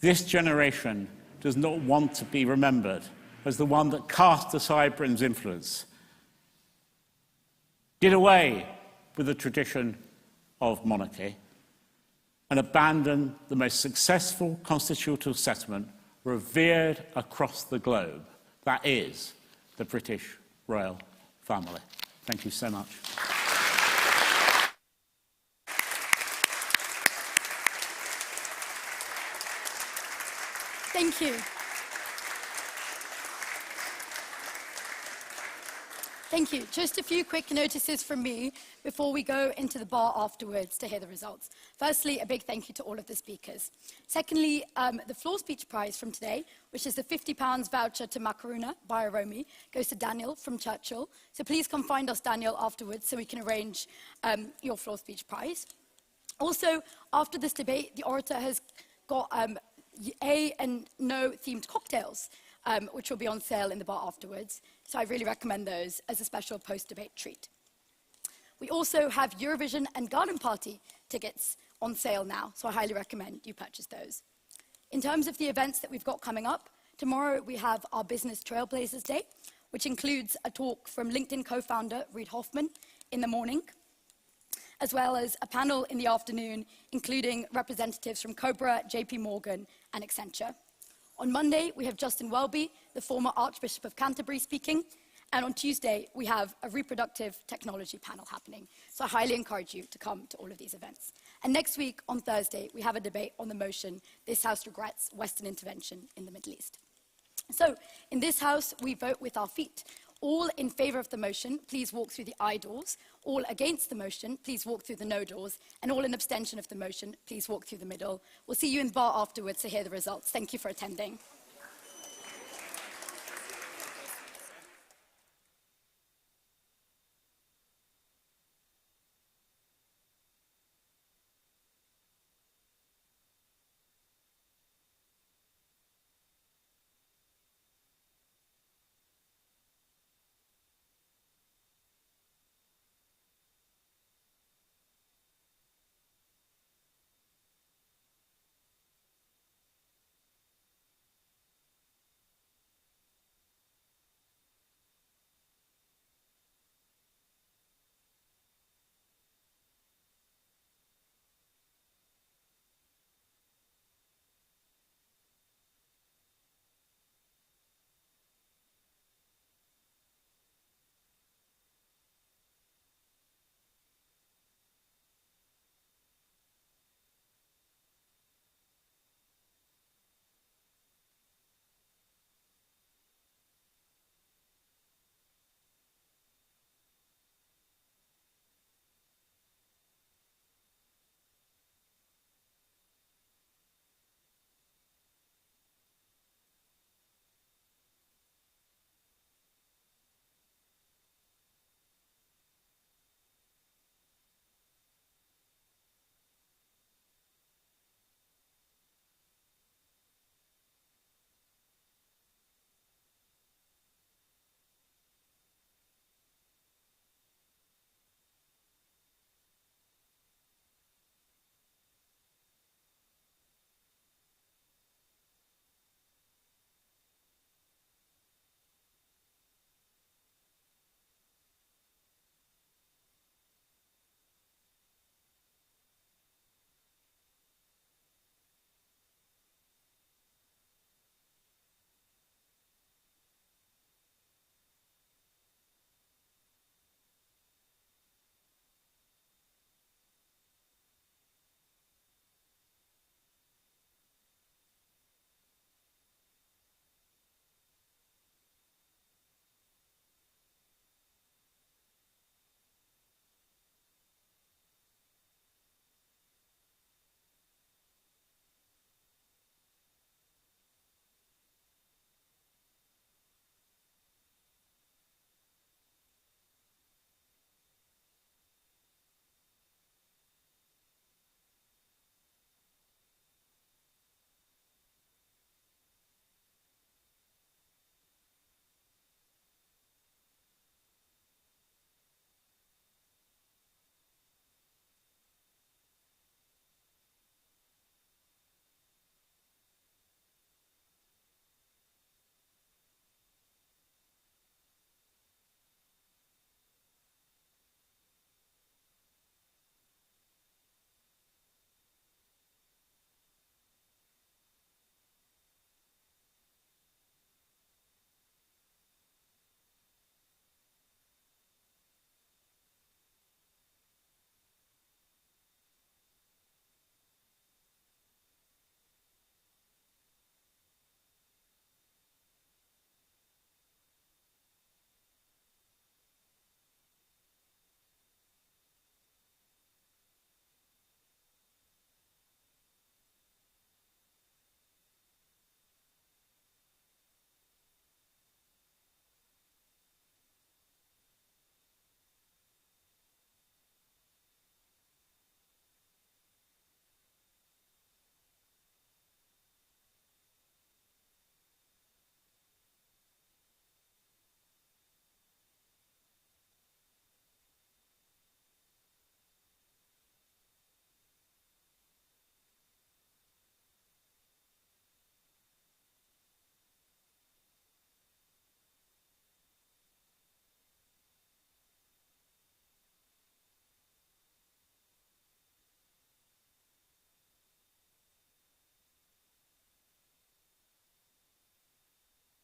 Speaker 10: this generation does not want to be remembered as the one that cast aside Britain's influence, did away with the tradition of monarchy, and abandoned the most successful constitutional settlement revered across the globe. That is the British royal family. Thank you so much.
Speaker 1: Thank you. Thank you. Just a few quick notices from me before we go into the bar afterwards to hear the results. Firstly, a big thank you to all of the speakers. Secondly, the floor speech prize from today, which is the £50 voucher to Macarona by Aromi, goes to Daniel from Tatchell. So please come find us, Daniel, afterwards so we can arrange your floor speech prize. Also, after this debate, the orator has got A and No themed cocktails, which will be on sale in the bar afterwards. So I really recommend those as a special post-debate treat. We also have Eurovision and Garden Party tickets on sale now, so I highly recommend you purchase those. In terms of the events that we've got coming up, tomorrow we have our Business Trailblazers Day, which includes a talk from LinkedIn co-founder Reid Hoffman in the morning, as well as a panel in the afternoon, including representatives from Cobra, JP Morgan, and Accenture. On Monday, we have Justin Welby, the former Archbishop of Canterbury, speaking. And on Tuesday, we have a reproductive technology panel happening. So I highly encourage you to come to all of these events. And next week, on Thursday, we have a debate on the motion, "This House regrets Western intervention in the Middle East." So in this House, we vote with our feet. All in favour of the motion, please walk through the aye doors. All against the motion, please walk through the no doors. And all in abstention of the motion, please walk through the middle. We'll see you in the bar afterwards to hear the results. Thank you for attending.